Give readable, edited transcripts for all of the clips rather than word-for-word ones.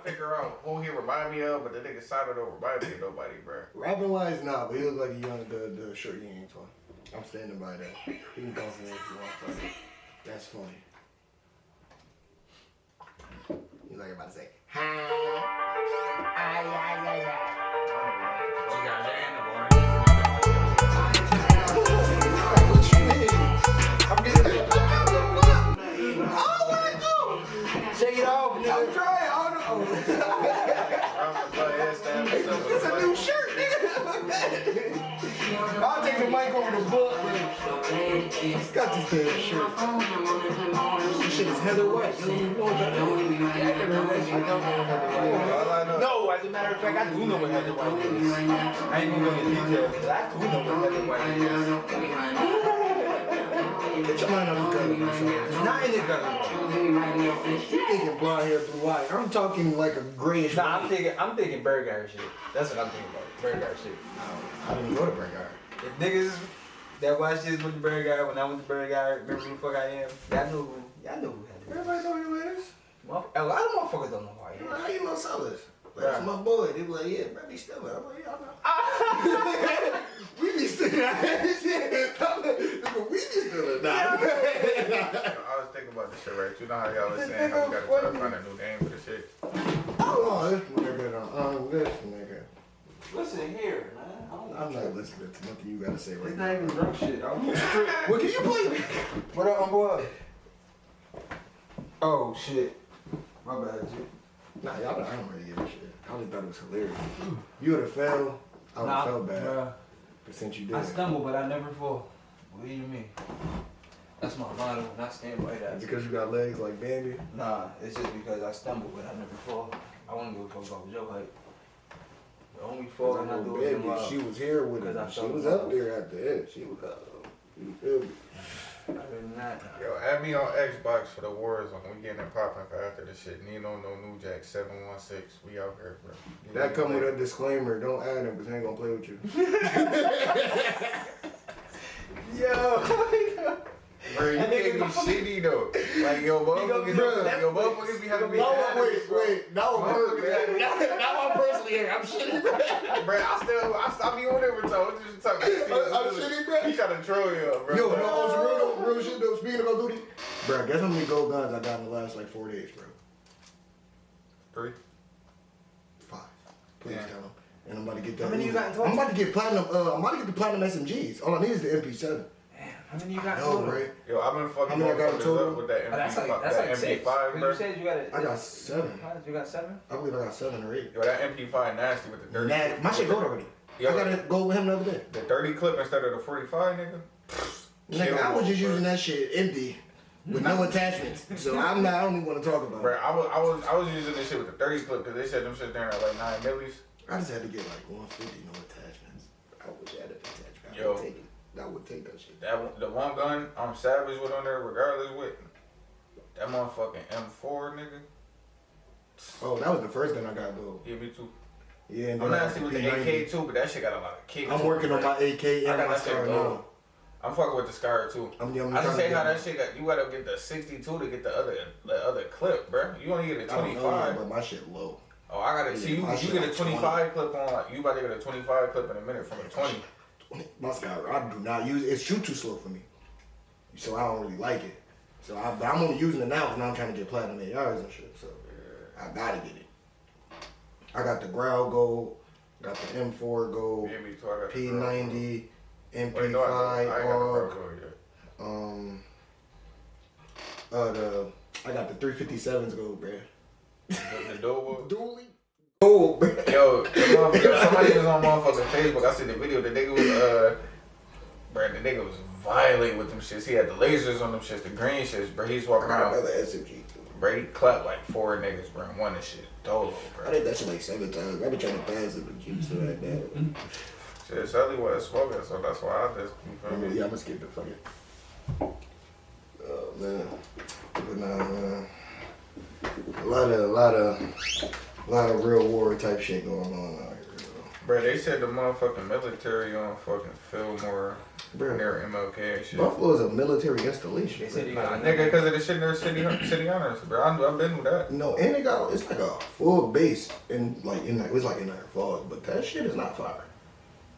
to figure out who he remind me of, but the nigga Sato don't remind me of nobody, bro. Rapping wise, nah, but he look like a young, the short young one. I'm standing by that. He can go for that if you want. That's funny. He's like about to say, hi. You got that in the morning. What you mean? I'm getting it. Shake it off, nigga. Try it. Oh no. It's a new shirt, nigga. I'll take the mic over the book. He's got this damn shirt. This shit is Heather White. You don't even know about that. I don't know Heather White. No, as a matter of fact, I do know what Heather White is. I ain't gonna go into details, but I do know what Heather White is. Get your mind on the gun. It's not in the gun. You're thinking blonde hair through white. I'm talking like a grayish. Nah, I'm thinking Bird Guy shit. That's what I'm thinking about. Bird Guy shit. I didn't go to Burger. If niggas that watch this with the Bird Guy, when I went to Bird Guy, remember who the fuck I am? Y'all know who Heather White is. Everybody know who he is. A lot of motherfuckers don't know who I am. How you know Sellers? That's my boy. They be like, yeah, bro, be still. I'm like, y'all know. We be still. We be still. Nah. I was thinking about this shit, right? You know how y'all was saying how we gotta try to find a new name for the shit? Oh, this nigga. This nigga. Listen here, man. I'm not listening to nothing you gotta say right It's now. not even drunk shit. I'm straight. What can you play? What up, boy? Oh shit. My bad, G. Nah, y'all, I don't really give a shit. I only thought it was hilarious. You would have failed. I would have felt bad. But since you did. I stumble, but I never fall. What do you mean? That's my motto, and I stand by that. It's because you got legs like Bambi? Nah, it's just because I stumble, but I never fall. I want to go talk about your height. The only fall I do is in love. She was here with us. She was up there at the end. She was up. You feel me? Other than that, Yo, add me on Xbox for the Warzone. We getting it popping for after this shit. Nino no New Jack 716. We out here, bro. That come with a disclaimer. Don't add him because I ain't gonna play with you. Yo, bro, you can't be shitty though. Like yo, motherfuckers be having me. Wait. Now I'm personally here. I'm shitty, bro. Bro, I be on every time. What you talking about? I'm shitty, bro. He trying to troll you, bro. Yo, no, real shit though. Speaking of Call of Duty, bro, guess how many gold guns I got in the last like 4 days, bro? 3. 5. Please tell them. And I'm about to get that. How many you got in total? I'm about to get platinum. I'm about to get the platinum SMGs. All I need is the MP7. damn, how many you got in No, total? right? Yo, I've been fucking How many I got in total? up with that That's MP5, like that 6. MP5, Cause bro. you said you got it. I got 7. You got 7? I believe I got 7 or 8. Yo, that MP5 nasty with the 30. Nah, my shit gold already. Yo, I gotta go with him the other day. the 30 clip instead of the 45, nigga. Nigga, I was just using that shit empty with no attachments. So I don't even want to talk about Bro, it. I was using this shit with the 30 clip because they said them shit there at like 9 millis. I just had to get like 150, no attachments. I wish I had an attachment. Yo. I would take it. I would take that shit. The one gun I'm savage with on there, regardless with that motherfucking M4, nigga. Oh, that was the first gun I got though. Yeah, me too. Yeah, and I'm then nasty with the AK too, but that shit got a lot of kick. I'm working on my AK I and got my that shit Scar gold. now. I'm fucking with the Scar too. I'm I just trying say to how get- that shit got. You gotta get the 62 to get the other clip, bro. You only get a I don't know, 25. but my shit low. Oh, I gotta see you. my You shit get a like 25 clip on. Like, you about to get a 25 clip in a minute from a 20. My Scar, I do not use it. It's shoot too slow for me. So I don't really like it. So but I'm only using it now because now I'm trying to get platinum ARs and shit. So I gotta get it. I got the Growl Gold, got the M4 Gold, Yeah, me too. I got the P90, MP5 Wait, no, I ain't got the AUG. Pro yet. I got the 357s Gold, bruh. The dual. Dually Gold, bruh. Yo, somebody was on motherfucking Facebook. I see the video. The nigga was bro, the nigga was violent with them shits. He had the lasers on them shits, the green shits, bro. He's walking I got around. another SMG too. Bro, he clapped like 4 niggas, bro, and won the shit. Dolo, I bro. did that shit like 7 times. I been trying to pass it, but keep still like that. Shit, Shelly wasn't smoking, so that's why I just, you feel me? Yeah, I'm gonna skip the fucking. Oh man, but nah, man. A lot of real war type shit going on out here. Bro, they said the motherfucking military on fucking Fillmore Bro, near MLK and shit. Buffalo is a military installation. They said they bro. got Nigga, because of the shit near city honors, bro. I've been with that. No, and it got it's like a full base in it's like in Niagara Falls, but that shit is not fire.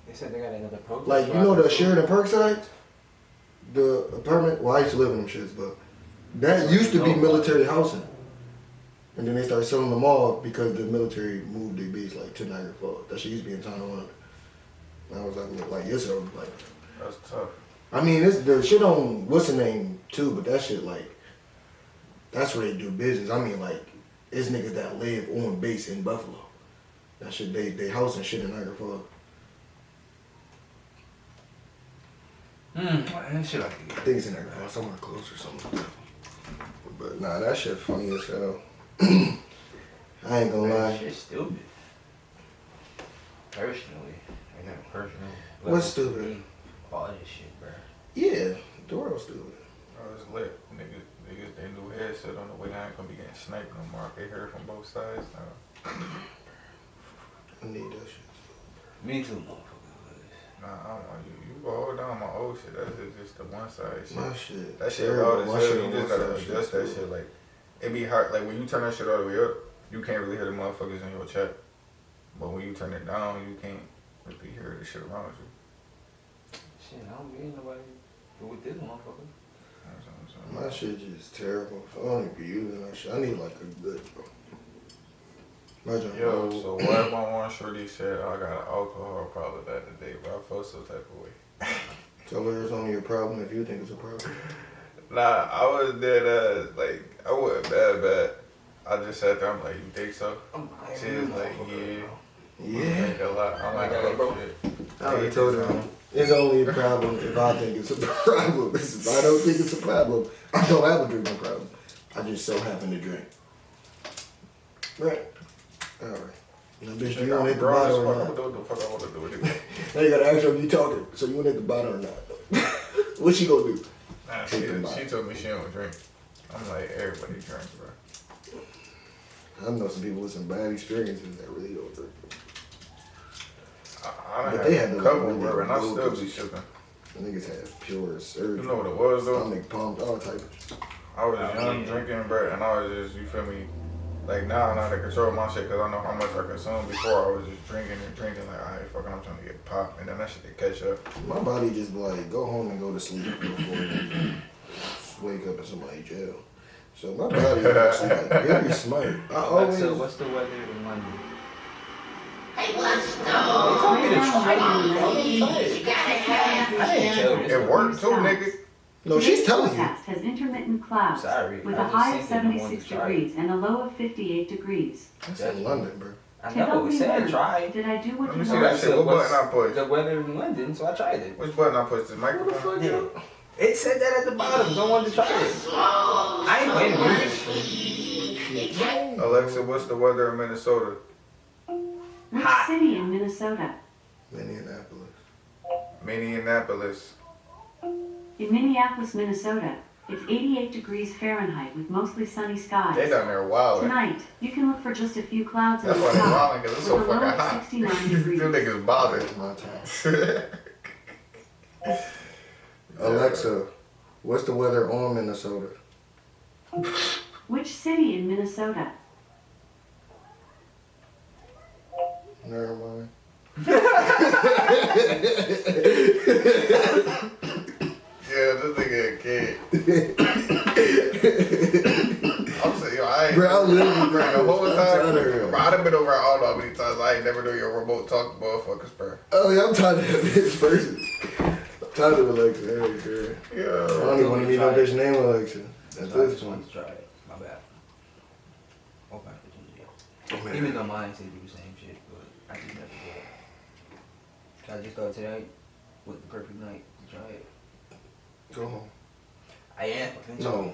They said they got another protest. Like you know the Sheridan Parkside, the apartment. Well, I used to live in them shits, but that used to be military housing, and then they started selling them off because the military moved their base like to Niagara Falls. That shit used to be in Tonawanda. And I was like yes, sir. Like That's tough. I mean, it's the shit on what's the name too, but that shit like that's where they do business. I mean, like it's niggas that live on base in Buffalo. That shit they house and shit in Niagara Falls. That shit like I think it's in Niagara Falls, somewhere close or something. But nah, that shit funny as hell. I ain't gonna lie. That shit's stupid. Personally, I got personal. What's stupid? All this shit, bro. Yeah, the world's stupid. I was lit. Niggas, they new headset on the way. I ain't gonna be getting sniped no more. They heard from both sides now. I need that shit. Me too, motherfucker. Nah, I don't want you. You go hold down my old shit. That's just the one side shit. My shit. That shit terrible. loud as My hell. shit You on just one gotta side adjust that too. shit. Like, it be hard. Like, when you turn that shit all the way up, you can't really hear the motherfuckers in your chat. But when you turn it down, you can't really hear the shit around you. Shit, I don't get nobody with this motherfucker. That's what I'm saying. My shit just terrible. I don't even be using that shit. I need like a good. My job. Yo, so what if my one shorty said I got an alcohol problem that day, bro? I felt some type of way. Tell her it's only a problem if you think it's a problem. Nah, I was dead like, I wasn't bad. I just sat there, I'm like, you think so? She was like, yeah. Yeah. Think a lot. I'm like, Yeah, bro. shit. I already told her it's only a problem if I think it's a problem. If I don't think it's a problem, I don't have a drinking problem. I just so happen to drink. Right. Alright. Now, bitch, do you want to hit the bottle or I'm not? gonna do what the fuck I want to do with it. Now you gotta ask her if you talking. So you want to hit the bottle or not? What she gonna do? Nah, she told me she don't drink. I'm like, everybody drinks, bro. I know some people with some bad experiences that really don't drink. I But done they had had a the couple, really bro, and I low still be dosage. shipping. The niggas have pure surgery. You know what it was, though? Stomach pumped, all type. I was young drinking, bro, and I was just, you feel me? Like, now I know how to control my shit because I know how much I consume. Before, I was just drinking, like, alright, fucking, I'm trying to get popped. And then that shit to catch up. My body just be like, go home and go to sleep before you wake up in somebody's jail. So my body is actually like very smart. I always. So what's the weather in London? Hey, let's They go. told me to try it. I didn't tell you. It worked too, nigga. No, she's telling you. Forecast has intermittent clouds Sorry. with I a just high of seen it and I wanted 76 to try it. degrees and a low of 58 degrees. That's in London, bro. I To help know, it me said learn, try. did I do what Let you me see wanted? that shit. What button I push? The weather in London, so I tried it. Which button I push? The microphone? Yeah. It said that at the bottom, so I wanted to try it. I ain't playing music. Alexa, what's the weather in Minnesota? Which Hot. city in Minnesota? Minneapolis. Minneapolis. In Minneapolis, Minnesota, it's 88 degrees Fahrenheit with mostly sunny skies. They down there wilding. Tonight, you can look for just a few clouds in That's the why they sky wilding, because it's so with a low fucking of hot. 69 degrees. Them niggas bothered. That's my time. Alexa, what's the weather on Minnesota? Which city in Minnesota? Never mind. Yeah, this nigga a kid. I'm saying, yo, I ain't. Bro, I literally, bro, the whole I'm time, tired of her. bro, I done been over all how many times. I ain't never knew your remote talk motherfuckers, bro. Oh yeah, I'm tired of that bitch person. I'm tired of Alexa. Hell, girl. I Yo. don't even want to meet no bitch named Alexa. At So I this just point. wanted to try it. My bad. Open opportunity. Oh, man. Even though mine said do the same shit, but I just never did. So I just thought today was the perfect night to try it. Go home. I am. No.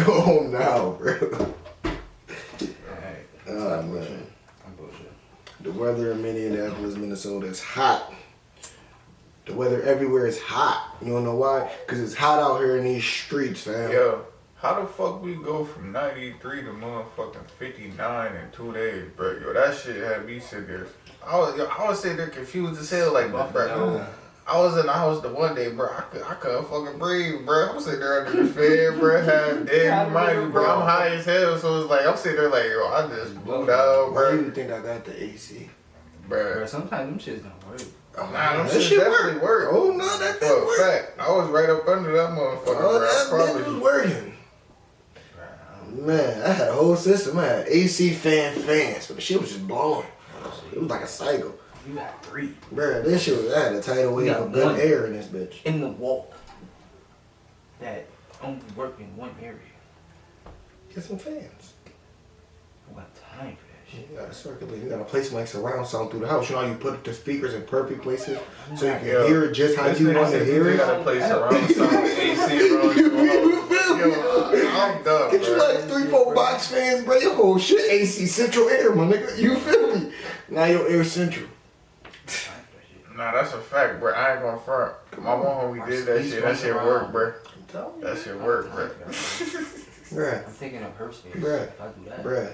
go home now, bro. Alright. Oh, man. I'm bullshit. The weather in Minneapolis, Minnesota is hot. The weather everywhere is hot. You don't know why? Because it's hot out here in these streets, fam. Yo, How the fuck we go from 93 to motherfucking 59 in 2 days, bro? Yo, that shit had me sit there. I was sitting there confused as hell, like, bro. I was in the house the one day, bro. I couldn't fucking breathe, bro. I'm sitting there under the fan, bro. Half dead, mind, bro. I'm high as hell, so it's like I'm sitting there like, yo, I just blew down, Why bro. do you think I got the AC? Bro. Bro, sometimes them shits don't work. Nah, them that shit definitely work. Oh no, that For didn't a work. fact, I was right up under that motherfucker, Oh, bro. I that promise bitch was you. working. Man, I had a whole system. I had AC fans, but the shit was just blowing. It was like a cycle. You got 3 Bruh, this shit was, I had a tidal wave of good air in this bitch. in the wall that only work in one area. Get some fans. Who got time for that shit? You gotta circulate. You gotta place like surround sound through the house. You know how you put the speakers in perfect places so you can Yeah. hear it just how you want to hear You it. gotta play surround sound, AC around your whole. Yo, I'm done, Get you bro. like 3-4 box fans, bro. Your whole shit AC central air, my nigga. You feel me? Now your air central. Nah, that's a fact, bro. I ain't gonna front. My one when we did that shit worked, bro. I'm telling you. That shit worked, bro. Bruh, I'm taking up her space. Bruh. If I do that. bruh.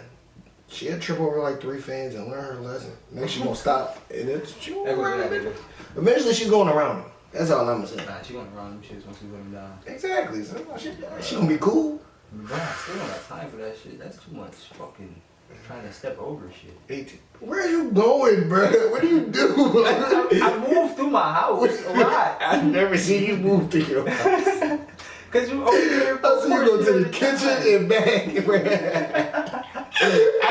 She'll trip over like 3 fans and learn her lesson. Next she gonna stop. And it's she That won't goes learn that it. way. Eventually she's going around them. That's all I'm gonna say. Nah, she gonna run them shits once we put them down. Exactly. So she gonna be cool. Bro, I still don't have time for that shit. That's too much fucking trying to step over shit. 18. Where are you going, bro? What do you do? I moved through my house a lot. I've never seen you move through your house. Cause you over there. I see you go to the kitchen and back, bro.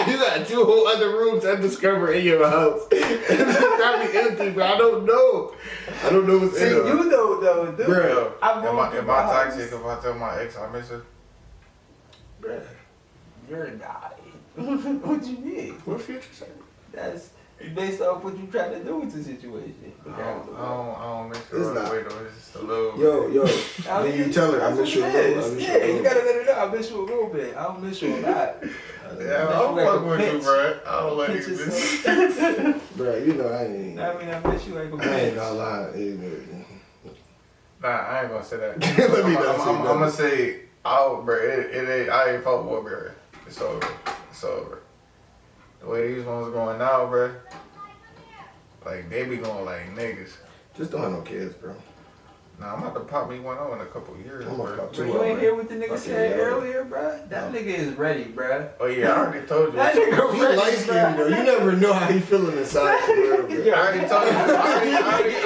You got 2 whole other rooms undiscovered in your house. It's probably empty, bro. I don't know. I don't know what's See, in you there. know, dude. Bro, Am I toxic if I tell my ex I miss her? bro. You're a guy. What you mean? What future say? That's based off what you trying to do with the situation. I don't miss It's her not. way though. It's just a little. Yo, I then you mean, tell her I that's miss you a what it little. I is. miss you Yeah, a you little. gotta let her know. I miss you a little bit. I don't miss you a lot. Yeah, I'm fucking with you, bro. I don't like Pinch you. yourself. Bro, you know I ain't. I mean, I miss you like a I ain't bitch. gonna lie. Nah, I ain't gonna say that. Let me not say I'm that. gonna say, oh, bro, it ain't. I ain't fuck with bro. It's over. It's over. The way these ones going now, bro. Like they be going like niggas. Just don't have no kids, bro. Nah, I'm about to pop me one on in a couple years, I'm gonna bro. pop Bro, 2 you up, ain't bro. hear what the nigga Okay, said yeah. earlier, bro? That nigga is ready, bro. Oh yeah, I already told you. That nigga He ready, light bro. skinned though. You never know how he feeling inside for real, bro. Yeah. I already told you. I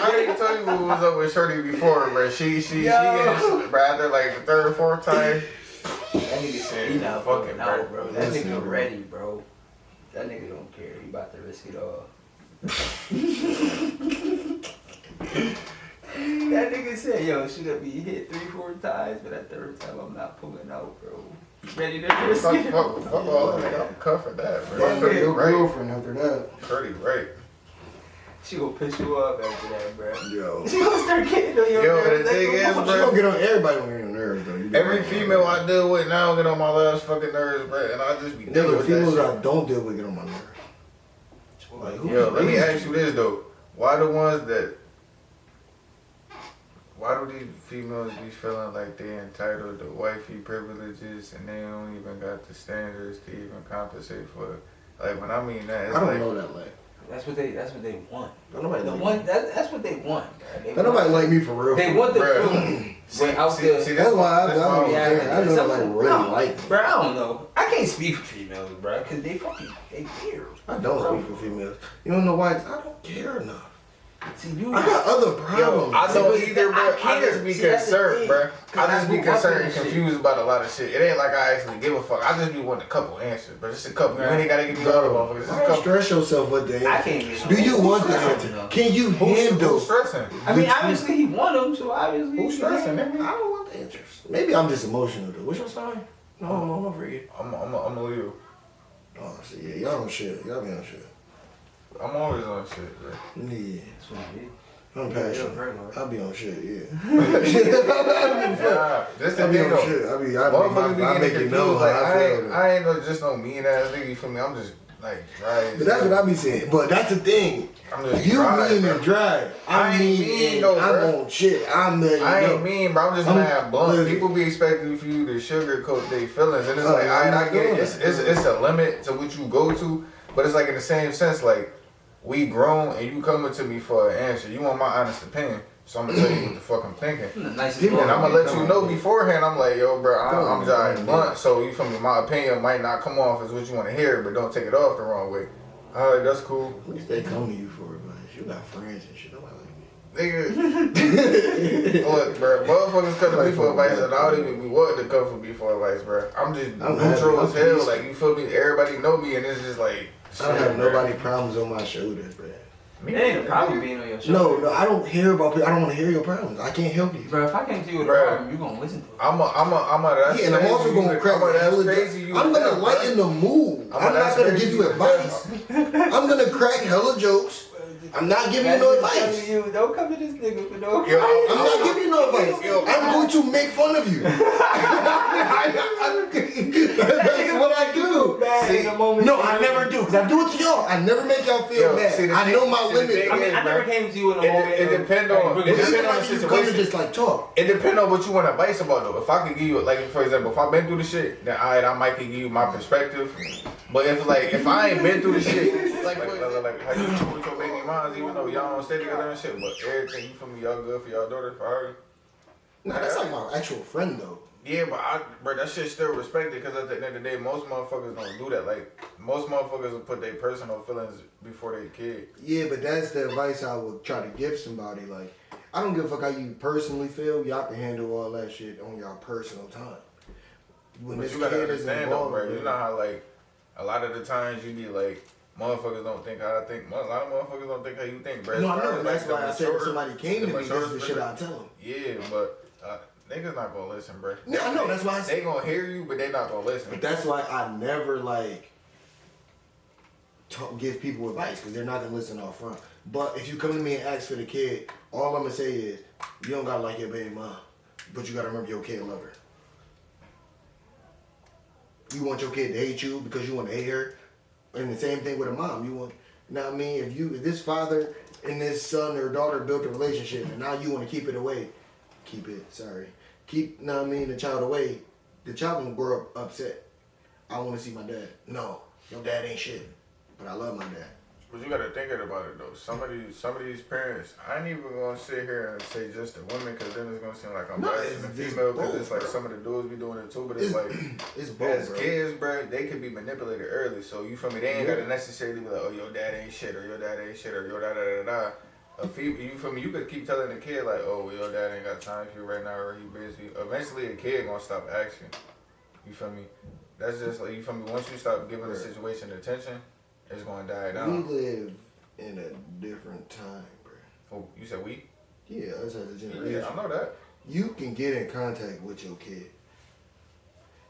already told you what was up with Shorty before, bro. She getting, bro, after like the 3rd or 4th time. That nigga said he not Fucking fucking out, bro. That Listen, nigga bro. ready, bro. That nigga don't care. He about to risk it all. That nigga said, yo, should I be hit 3-4 times, but that 3rd time I'm not pulling out, bro. Ready to risk Fuck, it. fuck all that. I'm cut for that, bro. Fuck Shorty your right. girlfriend after that. Shorty right. She gonna piss you off after that, bro. Yo. She gonna start getting on your Yo, nerves. the thing Like, is, come on. She gonna get on everybody when you're on nerves, though. You know Every that. female I deal with now get on my last fucking nerves, bro, and I just be dealing Nigga, with females that I don't deal with get on my nerves. Like, shit. who Yo, let me raised ask you this though: why the ones that? Why do these females be feeling like they entitled to wifey privileges and they don't even got the standards to even compensate for it? Like when I mean that, it's I don't like know that like. That's what they want. Don't nobody The like one me. that's what they want. Bro. They Don't nobody want, like me for real. They want the Bruh. feeling. When out see, there. see, That's why I that's don't why Yeah, I know nobody really no, like me. Bro, I don't know. I can't speak for females, bro, because they weird. I don't speak for females. You don't know why? I don't care enough. See, you I got other Yo, problems. I don't See, either, I bro. I care. just be See, that's the concerned, thing. bro. I just be I grew up concerned in and this confused about a lot of shit. It ain't like I actually give a fuck. I just be wanting a couple answers, but just a couple. You ain't gotta give me all the motherfuckers. Just a Why couple. stress yourself with the answer? I can't get no. Do you want the Who's answer? stressing, though? Can you handle? Who's stressing? I mean, obviously he won them, so obviously Who's stressing, I nigga? don't want the answers. Maybe I'm just emotional though. What's your sign? No, I'm over here. I'm a Leo. Oh, see, yeah, y'all on shit. Y'all be on shit. I'm always on shit, bro. Yeah, That's what it is. I'm You're passionate. Virgo, right? I'll be on shit, yeah. Yeah, this the I'll be thing on though. shit. Motherfuckers be I getting make it confused. know Like how I feel. I ain't no just no mean ass nigga. You feel me? I'm just Like dry. But that's what I be saying. But that's the thing. I'm just You dry, mean bro. and dry. I ain't mean though, I'm bro. on shit. I ain't mean, bro. I'm just mad blunt. listen. People be expecting for you to sugarcoat their feelings, and it's like, I'm I not get doing it. that. It's a limit to what you go to, but it's like in the same sense, like we grown and you coming to me for an answer. You want my honest opinion, so I'm gonna tell you what the fuck I'm thinking. I'm the nicest And boy. I'm gonna let you know beforehand. I'm like, yo, bro, I'm Don't. just blunt. So you feel me? My opinion might not come off as what you want to hear, but don't take it off the wrong way. Alright, that's cool. What if they come to you for advice? You got friends and shit. Nobody like me. Nigga, look, bro, motherfuckers come to me for advice, and I don't even be wanting to come for me for advice, bro. I'm just neutral as hell. Like, you feel me? Everybody know me, and it's just like, I don't have nobody problems on my shoulders, bro. It ain't a problem being on your shoulder. No, I don't hear about people. I don't want to hear your problems. I can't help you. Bro, if I came to you with a Bruh. problem, you gonna listen to it. I'm that's Yeah, and I'm also crazy. gonna crack That's hella crazy. You I'm with gonna that, lighten bro. the mood. I'm not gonna give you advice. I'm gonna crack hella jokes. I'm not giving you no advice. Don't come to this nigga for no Yo, I'm not giving you no advice. Yo, I'm going to make fun of you. That's what I do. See, No, I never do. Because I do it to y'all. I never make y'all feel Yo, bad. see, the I thing- know my see, the limit. thing I mean, is, I never bro, came to you in a It moment. depend on- Hey, it It's depend on like the you come to situation. just like talk. It depends on what you want advice about though. If I could give you, like for example, if I've been through the shit, then I might could give you my perspective. But if I ain't been through the shit, like how you do with your baby moms, even though y'all don't stay together and shit, but everything you feel me, y'all good for y'all daughter, for her. Nah, that's like my actual friend though. Yeah, but that shit still respected because at the end of the day, most motherfuckers don't do that. Like most motherfuckers will put their personal feelings before their kid. Yeah, but that's the advice I would try to give somebody. Like, I don't give a fuck how you personally feel. Y'all can handle all that shit on y'all personal time. When But this you gotta kid is understand though, involved, bro. You know how like a lot of the times you be like, motherfuckers don't think how I think. A lot of motherfuckers don't think how you think, bro. No, I As far know, as, and that's like, why I said if somebody came to me, mature that's the shit I tell them. Yeah, but niggas not gonna listen, bro. Yeah, I know, that's why I said. They gonna hear you, but they not gonna listen. But that's why I never like give people advice because they're not gonna listen off front. But if you come to me and ask for the kid, all I'm gonna say is you don't gotta like your baby mom, but you gotta remember your kid love her. You want your kid to hate you because you want to hate her, and the same thing with a mom. You want, you know what I mean? If this father and this son or daughter built a relationship, and now you want to keep it away, keep, you know what I mean, the child away. The child gonna grow up upset. I want to see my dad. No, your dad ain't shit, but I love my dad. But you gotta think about it though. Some of these parents, I ain't even gonna sit here and say just the women, because then it's gonna seem like I'm bashing the female, because it's like bro. some of the dudes be doing it too. But it's like It's both, as bro. kids, bro, they could be manipulated early. So you feel me? They ain't gotta necessarily be like, oh, your dad ain't shit, or your dad ain't shit, or your da da da da. You feel me? You could keep telling the kid like, oh, well, your dad ain't got time for you right now, or he busy. Eventually, a kid gonna stop asking. You feel me? That's just like, you feel me? Once you stop giving the situation attention, it's gonna die down. We live in a different time, bro. Oh, you said we? Yeah, us as a generation. Yeah, I know that. You can get in contact with your kid.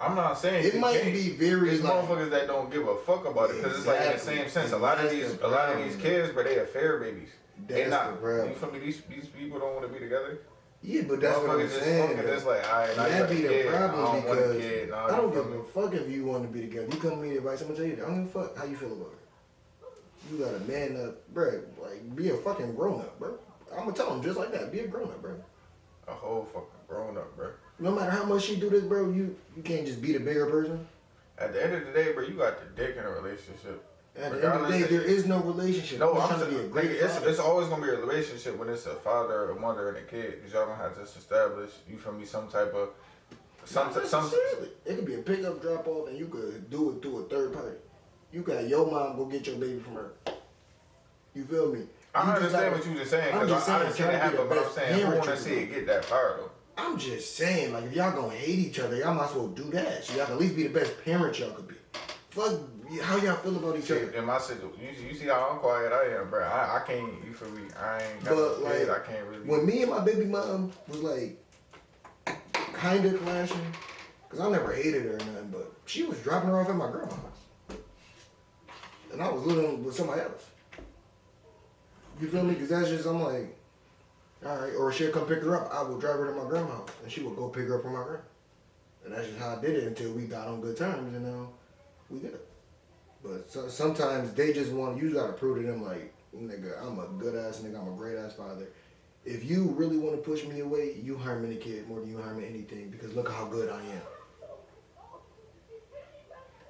I'm not saying It you might can't. be very There's like, motherfuckers that don't give a fuck about it, because it's like in the same sense. A lot of these kids, but they affair babies. They That's not. the problem. You feel me? These people don't want to be together. Yeah, but that's what I'm Motherfuckers just saying. fucking. though. It's like, alright, now you That got a be the kid. I problem don't want a because kid. Nah, I don't you feel give me? a fuck if you want to be together. You come to me to advice, I'm gonna tell you that. I don't give a fuck how you feel about it. You gotta man up, bro. Like, be a fucking grown up, bro. I'm gonna tell him just like that. Be a grown up, bro. A whole fucking grown up, bro. No matter how much she do this, bro, you can't just be the bigger person. At the end of the day, bro, you got the dick in a relationship. At the end of the day, there is no relationship. No, I'm I'm trying to be a saying, great nigga, father. it's always gonna be a relationship when it's a father, a mother, and a kid. Because y'all gonna have to establish, you feel me, some type of, Not necessarily. It could be a pickup drop off, and you could do it through a third party. You got your mom go get your baby from her. You feel me? I You just understand gotta- what you just saying, I'm because just I saying, didn't see trying it to be the happen, but I'm best saying, who parent wanna you see can it be. get that far, though? I'm just saying, like, if y'all gonna hate each other, y'all might as well do that. So y'all can at least be the best parents y'all could be. Fuck, how y'all feel about each other? In my situation, you see how unquiet I am, bro. I can't, you feel me? I ain't got But, no kid, like, I can't really. When me and my baby mom was like, kind of clashing, because I never hated her or nothing, but she was dropping her off at my grandma's house. And I was living with somebody else. You feel me? Because that's just, I'm like, all right. Or she'll come pick her up. I will drive her to my grandma's house, and she would go pick her up from my grandma. And that's just how I did it until we got on good terms, and we good. But sometimes they just want, you gotta prove to them like, nigga, I'm a good ass nigga, I'm a great ass father. If you really want to push me away, you harming the kid more than you harming anything because look how good I am.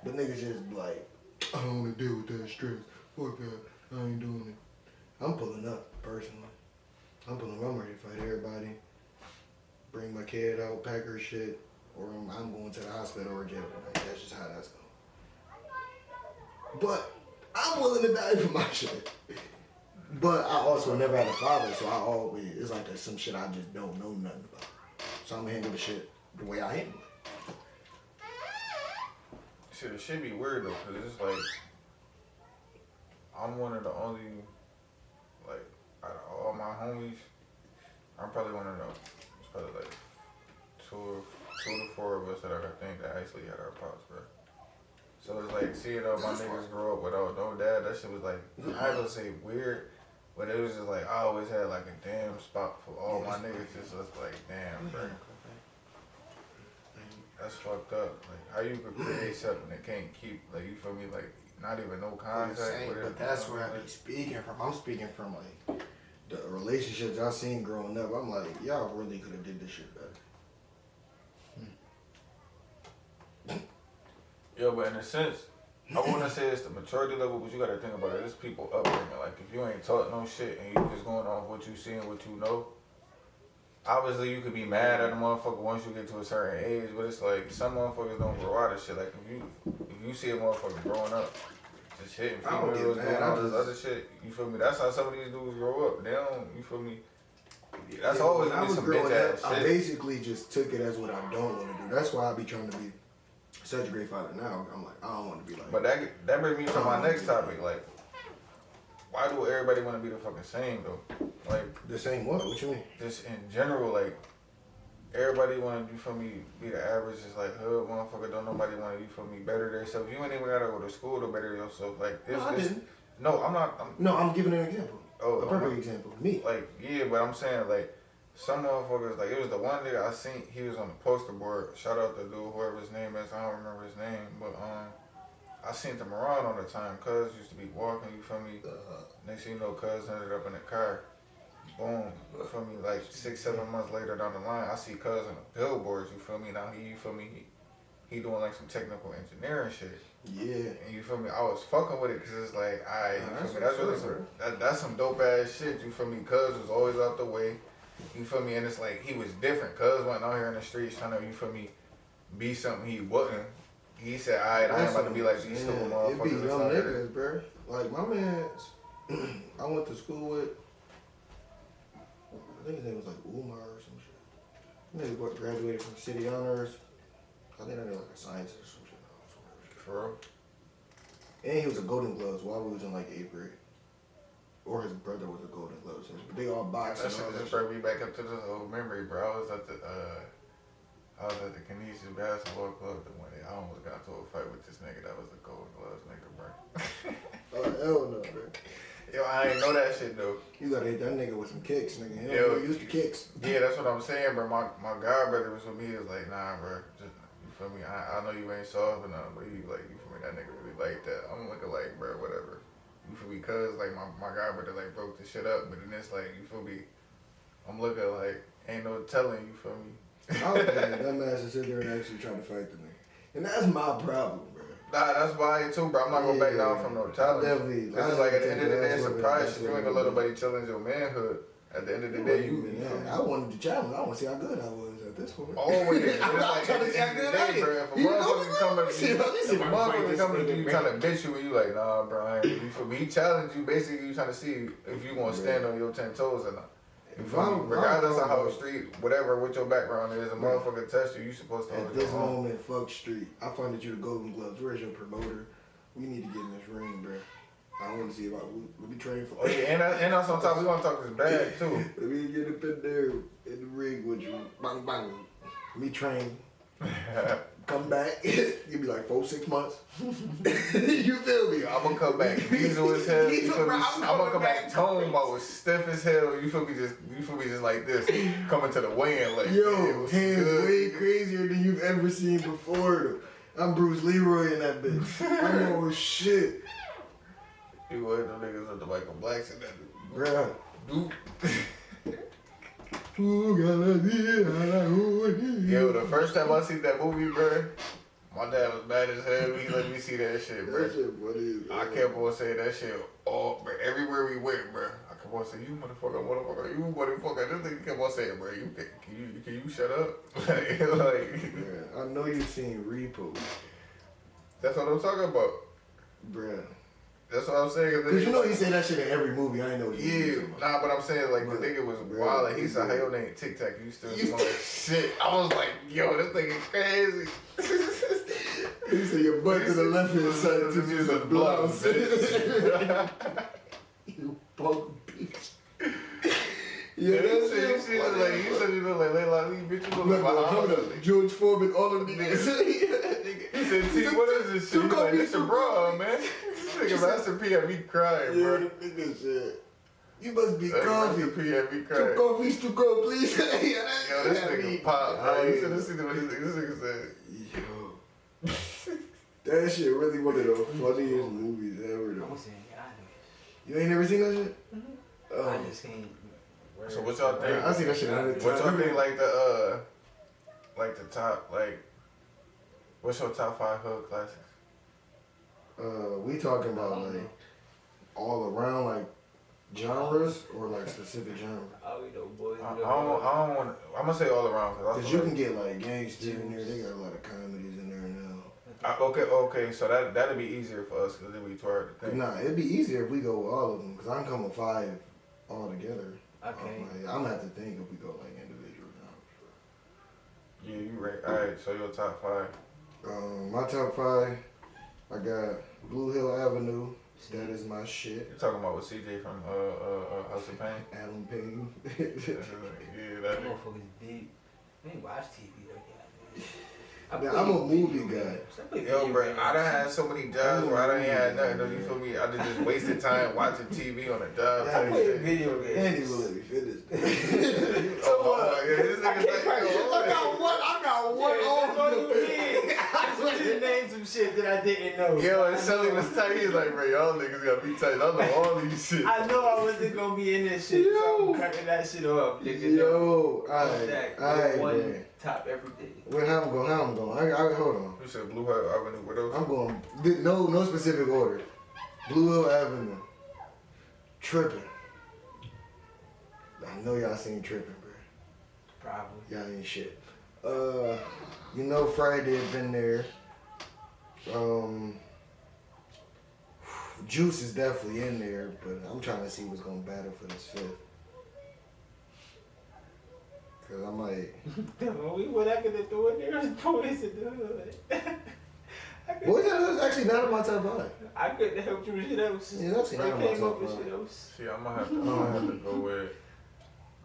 But niggas just like, I don't want to deal with that stress. Fuck that, I ain't doing it. I'm pulling up, personally. I'm ready to fight everybody. Bring my kid out, pack her shit, or I'm going to the hospital or jail. Like, that's just how that's going. But I'm willing to die for my shit. But I also never had a father, so I always, it's like there's some shit I just don't know nothing about. So I'm gonna handle the shit the way I handle it. Shit, it should be weird though, cause it's like, I'm one of the only, like, out of all my homies, I'm probably one of them. It's probably like two to four of us that I think that actually had our pops, bro. So it's like seeing all my niggas grow up without no dad, that shit was like, I ain't gonna say weird, but it was just like, I always had like a damn spot for all my niggas, just was like, damn, bro. That's fucked up. Like, how you could create something that can't keep, like, you feel me, like, not even no contact with it. But that's where I be speaking from. I'm speaking from, like, the relationships I seen growing up. I'm like, y'all really could have did this shit better. Yeah, but in a sense, I want to say it's the maturity level, but you got to think about it. It's people upbringing. Like, if you ain't taught no shit and you just going off what you see and what you know, obviously you could be mad at a motherfucker once you get to a certain age, but it's like, some motherfuckers don't grow out of shit. Like, if you see a motherfucker growing up, just hitting females, doing all this other shit, you feel me? That's how some of these dudes grow up. They don't, you feel me? That's always gonna be some bitch ass shit. I basically just took it as what I don't want to do. That's why I be trying to be such a great father now. I'm like, I don't want to be like. But that brings me to my next topic. Like, why do everybody want to be the fucking same though? Like, the same what? What you mean? Just in general, like, everybody want to, you feel me, be the average, just like, hood motherfucker, don't nobody want to, you feel me, better themselves. You ain't even gotta go to school to better yourself. Like, this, no, I didn't. No, I'm not. I'm giving an example. Oh, a perfect example. Me. Like, yeah, but I'm saying, like, some motherfuckers, like, it was the one nigga I seen, he was on the poster board. Shout out to dude, whoever his name is, I don't remember his name, but, I seen them around all the time. Cuz used to be walking, you feel me? Next thing you know, cuz ended up in a car. Boom, you feel me? Like 6-7 months later down the line, I see cuz on the billboards, you feel me? Now you feel me? He doing like some technical engineering shit. Yeah. And you feel me? I was fucking with it because it's like, you feel me? That's really that's some dope ass shit, you feel me? Cuz was always out the way, you feel me? And it's like, he was different. Cuz wasn't out here in the streets trying to, you feel me, be something he wasn't. He said, I ain't about to be like these stupid motherfuckers. It be young niggas, bro. Like, my man's, I went to school with, I think his name was like Umar or some shit. Nigga graduated from City Honors. I think I did like a science or some shit. For real? And he was a Golden Gloves while we was in like 8th grade. Or his brother was a Golden Gloves. But they all boxed. That shit just brought me back up to this old memory, bro. I was at the Canisius basketball club the one day. I almost got into a fight with this nigga that was a Golden Gloves nigga, bro. Oh, hell no, bro. Yo, I ain't know that shit though. You gotta hit that nigga with some kicks, nigga. He Yo, don't used to kicks. Yeah, that's what I'm saying, bro. My god brother was with me. He was like, nah, bro. Just, you feel me? I know you ain't soft or nothing, but he like, you feel me? That nigga really like that. I'm looking like, bro, whatever. You feel me? Cause like my god brother like broke the shit up, but then it's like, you feel me? I'm looking like, ain't no telling, you feel me? I was thinking that man should sit there and actually try to fight the nigga. And that's my problem, bro. Nah, that's why too, bro. I'm not gonna back down from no challenge. Definitely. It's just like at the end of the day, it's a pride shit. You ain't gonna let nobody challenge your manhood. At the end of the day, I wanted to challenge. I want to see how good I was at this point. Always. It's like trying to see how good I am. If a motherfucker coming to you trying to bitch you and you like, nah, bro, I ain't. You feel me? He challenged you. Basically, you trying to see if you gonna stand on your 10 toes or not. You feel me? Regardless of how street, whatever, what your background is, a motherfucker test you, you supposed to. At this moment, fuck street. I find that you the Golden Gloves. Where's your promoter? We need to get in this ring, bro. I want to see about what we train for. Oh yeah, and on some top, we want to talk this bag too. Let me get up in there in the ring with you. Bang bang. Me train. Come back. You be like 4-6 months. You feel me? I'm gonna come back diesel as hell. You feel me? I'm gonna come back tone mode, stiff as hell. You feel me? Just like this, coming to the weigh-in like. Yo, hands way crazier than you've ever seen before. I'm Bruce Leroy in that bitch. I'm old shit. You one of them niggas with the Michael Blacks in that Bruh. dude. Yo, Yo, the first time I seen that movie, bro, my dad was mad as hell. He let me see that shit, bro. that shit funny. I kept on saying that shit all, bro. Everywhere we went, bro. I kept on saying, you motherfucker, you motherfucker. This nigga kept on saying, bro, can you shut up? like, Bruh, I know you seen Repo. that's what I'm talking about. Bruh. That's what I'm saying. Cause you know he say that shit in every movie. I ain't know what you Yeah, nah, but I'm saying like the nigga was wild. Like, he said, "Hey, your name Tic Tac. You still smoke shit." I was like, "Yo, this nigga crazy." He said your butt to the left hand side to me is a blouse. You punk bitch. Yeah, that shit. She was like, you said you look like Layla Lee, bitch. You look like Muhammad. George Foreman, all of these niggas. He said, T, what is this shit? He's like, it's your bro, man. This nigga Master P had me crying, Yeah, bro. the nigga said, you must be coffee. Master P had me Two crying. coffees to go, please. Yo, this nigga pop, bro. You should have seen what this nigga said. Yo. That shit really one of the funniest movies ever, I'm though. saying, I You ain't never seen that shit? know. I just can't. So what y'all think? I seen that shit 100 times. What y'all think like the top, like, what's your top 5 hood classics? We talking about like all around like genres or like specific genre? Oh, we know boys. I don't want. I'm gonna say all around Cause you can get like gangster in there. They got a lot of comedies in there now. Okay. So that'd be easier for us because then we toward the thing. Nah, it'd be easier if we go with all of them. Cause I'm coming 5 all together. Okay. I'm gonna have to think if we go like individual genres. Yeah, you right. All right. So your top 5. My top 5, I got Blue Hill Avenue. That is my shit. You talking about with CJ from House of Pain? Adam Payne. Yeah, That that. motherfucker's deep. I ain't watch TV like that, man. Yeah, I'm a movie guy. Yo, bro, I done had so many jobs where I done ain't had nothing. Don't you feel me? I done just wasted time watching TV on a job. Yeah, type I play shit. video games. Andy will let me finish. Oh, yeah, this nigga's like, yo, I got one Yeah, you did. I just named some shit that I didn't know. Yo, and Shelly was tight. He was like, bro, y'all niggas gotta be tight. I know all these shit. I know I wasn't gonna be in this shit, so I'm cutting that shit off. Nigga. Yo, alright, One man. top every day. Well, how I'm going? I hold on. You said Blue Hill Avenue. What else? I'm going. No specific order. Blue Hill Avenue. Tripping. I know y'all seen Tripping, bro. Probably. Y'all ain't shit. You know Friday has been there. Juice is definitely in there, but I'm trying to see what's gonna battle for this 5th. Cause I might. We went after the door there was boys in the hood. Boys in the Hood is actually not in my top 5. I couldn't help you with shit else. Yeah, that's not in my came top up with 5. shit else. See, I'm gonna have to go with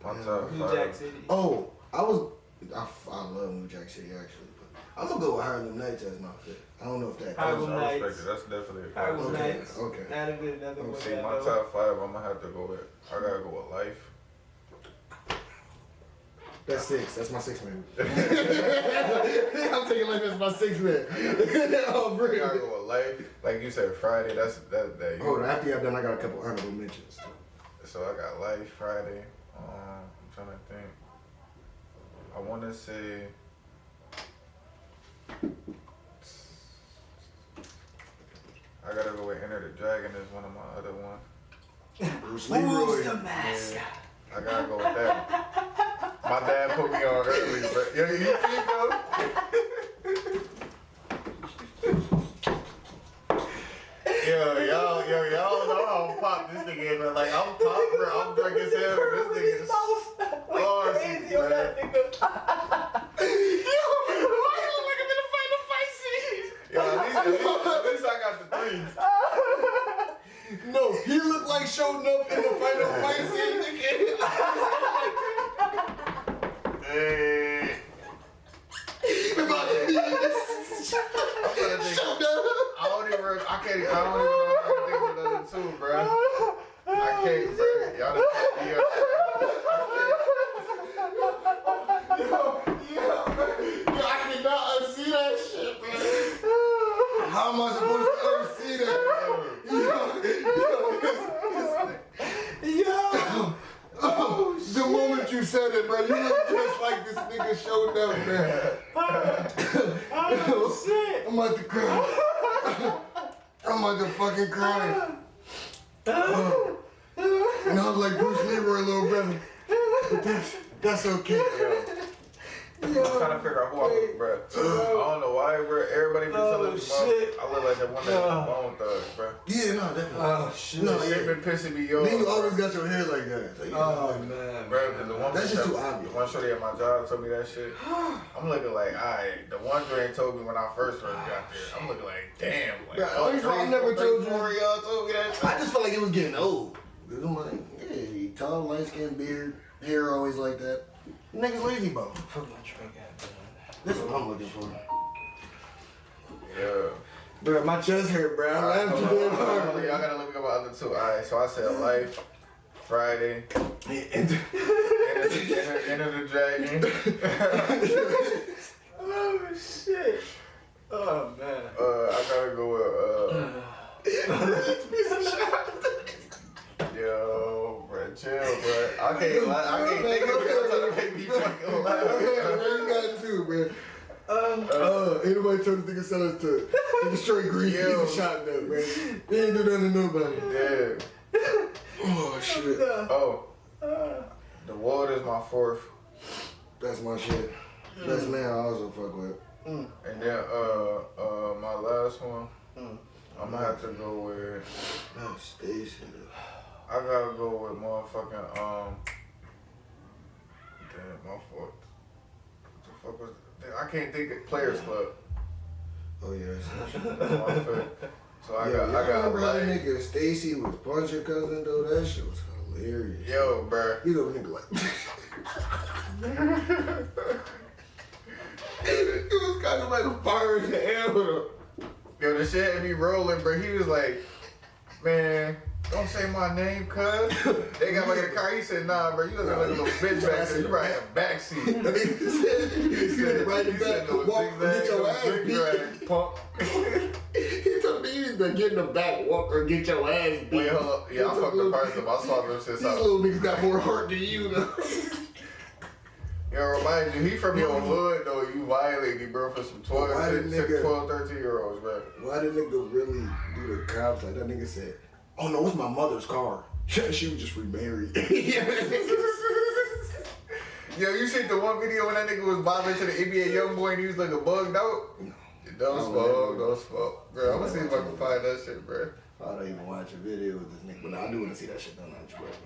my top New Jack 5. City. Oh, I love New Jack City actually, but I'm gonna go with Harlem Nights as my 5th. I don't know if that Harlem counts. I respect Nights. it. That's definitely a Harlem classic. Okay, Nights. okay. That'd be another one. See, that I my know. top 5, I'm gonna have to go with. I gotta go with Life. That's 6. That's my 6th man. I'm taking Life as my 6th man. Oh, I bring gotta go with Life. Like you said, Friday. That. Hold on, after y'all done, I got a couple honorable mentions. So I got Life Friday. I'm trying to think. I want to say. I gotta go with Enter the Dragon as one of my other ones. Bruce Who's Leroy. the master? I gotta go with that. My dad put me on early, but yo, you see, bro? Y'all know how pop this nigga is, man. Like, I'm pop, bro. I'm drunk as hell. This nigga is Crazy on that nigga. Yo, at least I got the 3. No, he looked like showing up in the final fight scene. Hey. I don't even know if I can think of the other 2, bro. I can't, bro. Y'all done fucked me up. Yo, I cannot unsee that shit, man. How am I supposed to see that? The moment you said it, bro, you look just like this nigga showed up, man. Oh shit! I'm about to cry. I'm about to fucking cry. And I was like Bruce Leroy, little brother. But that's okay. I'm trying to figure out who I look, bro. I don't know why, bro. Everybody be telling me, shit. I look like that one that Bone Thug, bro. Yeah, no, definitely. Oh shit! No, Shit been pissing me off. Then you always got your hair like that. So, you know, Oh man, Bro, the one that's just too obvious. One shorty at my job told me that shit. I'm looking like, alright. The one Dre told me when I first got there. I'm looking like, damn. Like, Bro, I never told you. Y'all told me that shit. I just felt like it was getting old. Cause I'm like, yeah, he tall, light skinned beard, hair always like that. Niggas lazy bone. fuck my track at, man. That's what I'm looking for. Yeah. Bro, my chest hurt, bro. I laughed too damn hard. Y'all gotta look at my other two. Alright, so I said Life, Friday, Enter the Dragon. Oh shit! Oh man. I gotta go with Yo, bro, chill, bro. I can't think of it. Y'all trying to make me fucking laugh. You got two, man. Anybody told this nigga sell us to straight green, he's a shot though, man. They ain't do nothing to nobody. Yeah. Oh shit. Oh. The Ward is my fourth. That's my shit. Best man I also fuck with. And then my last one, I'm gonna have to go with Oh, Stacy. I gotta go with motherfucking damn, my fault. What the fuck was I can't think of Players Club. Oh yes. That's my favorite. So I I got remember how the like, nigga Stacy was punch your cousin though. That shit was hilarious. yo, bruh. You know nigga like. It was kind of like a fire in the air with him. Yo, the shit had me rolling, bro. He was like, man, don't say my name, cuz. They got me in the car. He said, nah, bro, you look like a little bitch back there. You probably have a backseat. He said, right in back, walk, get your ass beat. Punk. He told me you either get in the back, walk, or get your ass beat. Wait, hold up. Yeah, I fucked the parts up. I saw them shit. These little niggas got more heart than you, though. Yo, remind you, he from your hood, though. You violated, bro, for some 12, 13-year-olds, bro. Why did nigga really do the cops like that? Nigga said, oh no, it's my mother's car. She was just remarried. Yo, you seen the one video when that nigga was bobbing to the NBA YoungBoy and he was like a bugged out? Don't smoke. Bro, I'm gonna see if I can find that shit, bro. I don't even watch a video with this nigga, but I do want to see that shit done on Twitter.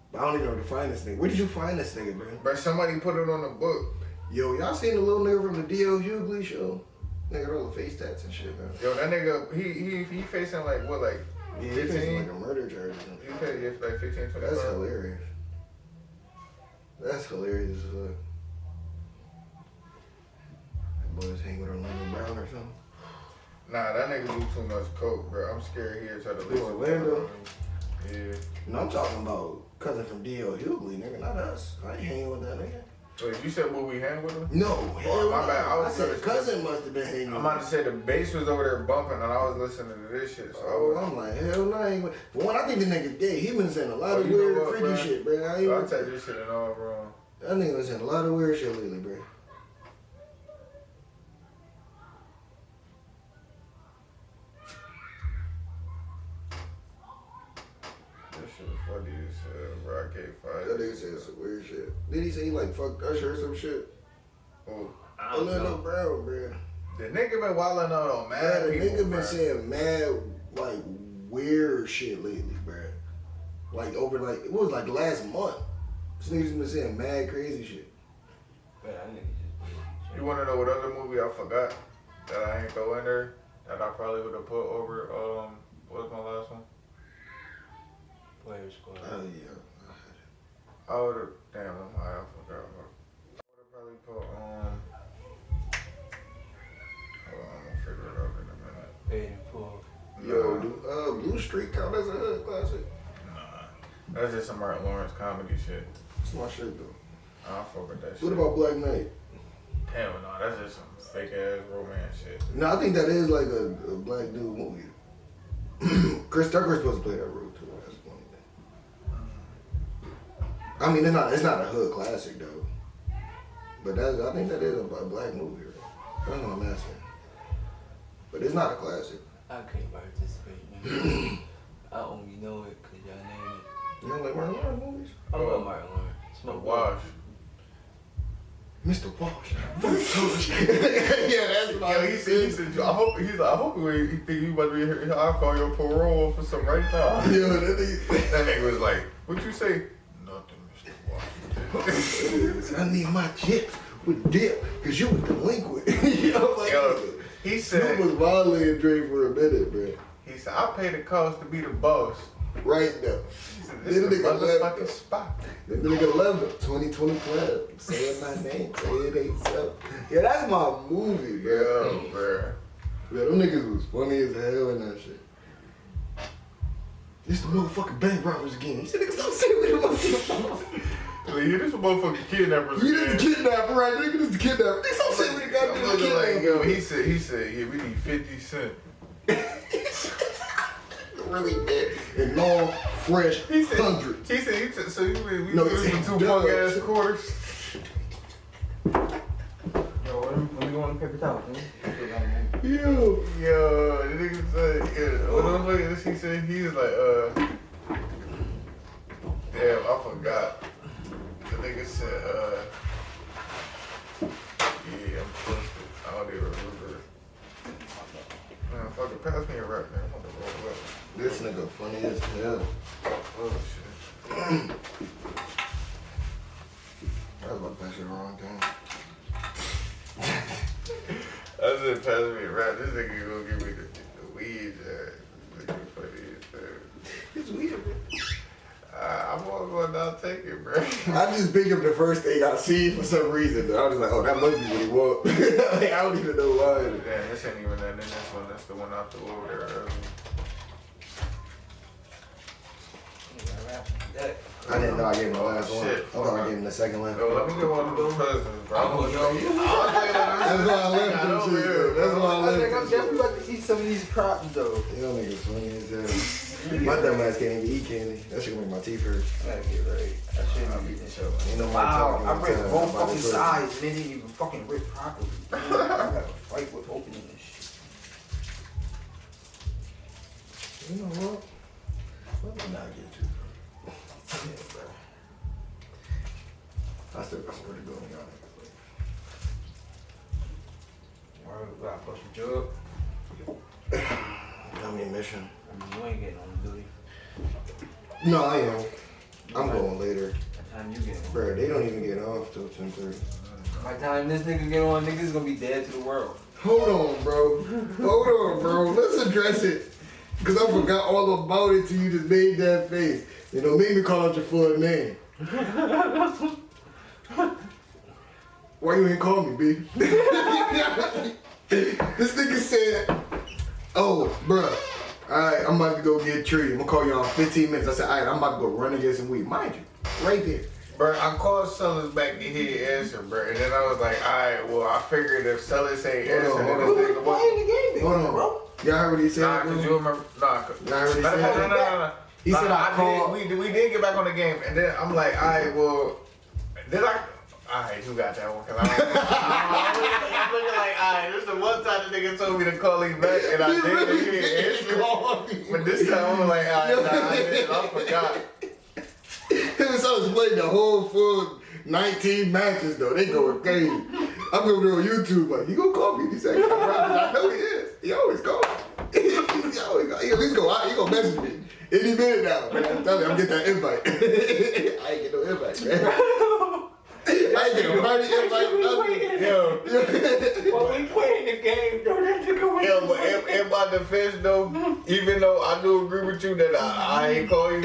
But I don't even know where to find this nigga. Where did you find this nigga, bro? Bro, somebody put it on the book. Yo, y'all seen the little nigga from the D.O. Hughley show? Nigga, all the face tats and shit, man. Yo, that nigga, he facing like, what, like, Yeah, he 15? facing like a murder charge or something. He facing like 15, 20. That's hilarious. That's hilarious as fuck. That boys hang with Orlando Brown or something. Nah, that nigga do too much coke, bro. I'm scared he'll try to leave Orlando? Yeah. No, I'm talking about cousin from D.O. Hughley, nigga, not us. I ain't hanging with that nigga. Wait, you said will we hang with him? No, hell my bad. I said cousin must have been hanging I'm with about to say the bass was over there bumping and I was listening to this shit. So I'm like, hell no, I ain't with. For one, I think the nigga gay. He been saying a lot of you know weird, what, freaky bro? shit, bro. I ain't I'll with take this shit and all wrong. that nigga was saying a lot of weird shit lately, bro. This shit is funny as hell, bro. I can't find That it. nigga said some weird shit. Did he say he like fucked Usher or some shit? Oh, Orlando Brown, bro. the nigga been wilding out on Man, mad the people, nigga been bro. saying mad like weird shit lately, bro. Like over like it was like last month. This nigga's been saying mad crazy shit. Man, that nigga just You wanna know what other movie I forgot that I ain't throw in there that I probably would have put over? What was my last one? Player Squad. Oh yeah. I would have. Damn, I forgot. I would have probably put hold on, I'm gonna figure it out in a minute. Paid in full. Yo, do Blue Streak count as a hood classic? Nah, that's just some Martin Lawrence comedy shit. That's my shit though. I don't fuck with that shit. What about Black Knight? Hell no, that's just some fake ass romance shit. No, I think that is like a black dude movie. Chris Tucker's supposed to play that role too. That's the funny thing. I mean, it's not a hood classic though. But I think that is a black movie. Right? That's what I'm asking. But it's not a classic. I can't participate, man. I only know it because y'all name it. You don't like Martin Lawrence movies? I love Martin Lawrence. The Wash. Mr. Wash. Yeah, that's my. Yo, he said, I hope he think you about to be here. I'll call your parole for some right now. Yo, that That nigga was like, what you say? Nothing, Mr. Washington. I need my chips with dip, cause you a delinquent. Yo, like, He Snoop said, was violating Dre for a minute, bro. he said, I pay the cost to be the boss. Right now. He said, this is the motherfucking spot. Then the nigga love it. 2020 Club. Saying my name, say it ain't so. Yeah, that's my movie, bro. Yo, bro. Yeah, them niggas was funny as hell in that shit. It's the motherfucking bank robbers again. He said, nigga, stop saying with the motherfucking. Like, yeah, this motherfucking kidnappers. You just the kidnapper, right? Nigga, this the kidnapper. Nigga, stop saying with the goddamn kidnapper. Like, yo, he said, yeah, we need 50 cents. Really bad. And long, fresh, He said, hundreds. He said, so we No, no, he for said, 2 punk ass Dutch. quarters. Yo, when we going to paper towels, man? Yo. Yo, the nigga said, he said, he was like, damn, I forgot. The nigga said, yeah, I'm twisted. I don't even remember. Man, fucking pass me a rap, man. I'm gonna roll up. This nigga funny as hell. Oh, shit. I was about to pass you the wrong thing. I said, pass me a rap. This nigga gonna give me the weed, This nigga funny as hell. It's weird, bro. I'm gonna go down take it, bro. I just pick up the first thing I see for some reason. I was just like, oh, that must be what he want. Like, I don't even know why. Damn, this ain't even that. Then this one, that's the one I threw over there earlier. I didn't know I gave him the last one. Shit, I thought I gave him the second one. Yo, let me get one of those cousins, bro. I'm gonna show you. That's why I left them shit, though. That's why I I'm left them definitely shit. about to eat some of these props, though. Yo, niggas funny as hell. My dumb ass can't even eat candy. That shit gonna make my teeth hurt. I gotta get right. I shouldn't be eating shit. Ain't no more Wow, talking. I ripped time. both I'm about to fucking put- sides and they didn't even fucking rip properly. I gotta fight with opening this shit. You know what? What did I get you? Yeah, bro. I still got somewhere to go, y'all niggas. Alright, we gotta push the jug. I'm in mission. I mean, you ain't getting on duty. No, I am. I'm going later. By the time you get on. Bro, they don't even get off till 10:30. By the time this nigga get on, niggas gonna be dead to the world. Hold on, bro. Hold on, bro. Let's address it. Because I forgot all about it till you just made that face. You know, make me call out your full name. Why you ain't call me, B? This nigga said, oh, bruh, alright, I'm about to go get a tree. I'm gonna call you in 15 minutes. I said, alright, I'm about to go run and get some weed. Mind you, right there. Bro, I called Sellers back to hear answer, bro. And then I was like, alright, well, I figured if Sellers ain't answer, Hold on, then hold this on. nigga was. the game, Hold on, bro. Y'all heard what he said? Nah, bro? cause you remember, nah, cause, Y'all heard what he said? no. He said I called. We did get back on the game, and then I'm like, alright, well, did I? Alright, you got that one, cause I'm looking like, alright, this is the one time the nigga told me to call him back, and I You didn't really hear did answer. call me. But this time I was like, alright, nah, I forgot. Him and Sellers played the whole full 19 matches though. They going crazy. I'm over there on YouTube like, you gonna call me? He said, I know he is. He always calls. He at least go out. He gonna message me any minute now. Man, I'm telling you, I'm getting that invite. I ain't get no invite, man. I ain't get no party invite. Nothing. Yo. Well, we playing the game, though. That nigga went. Yeah, but in my defense though, even though I do agree with you that I ain't call you,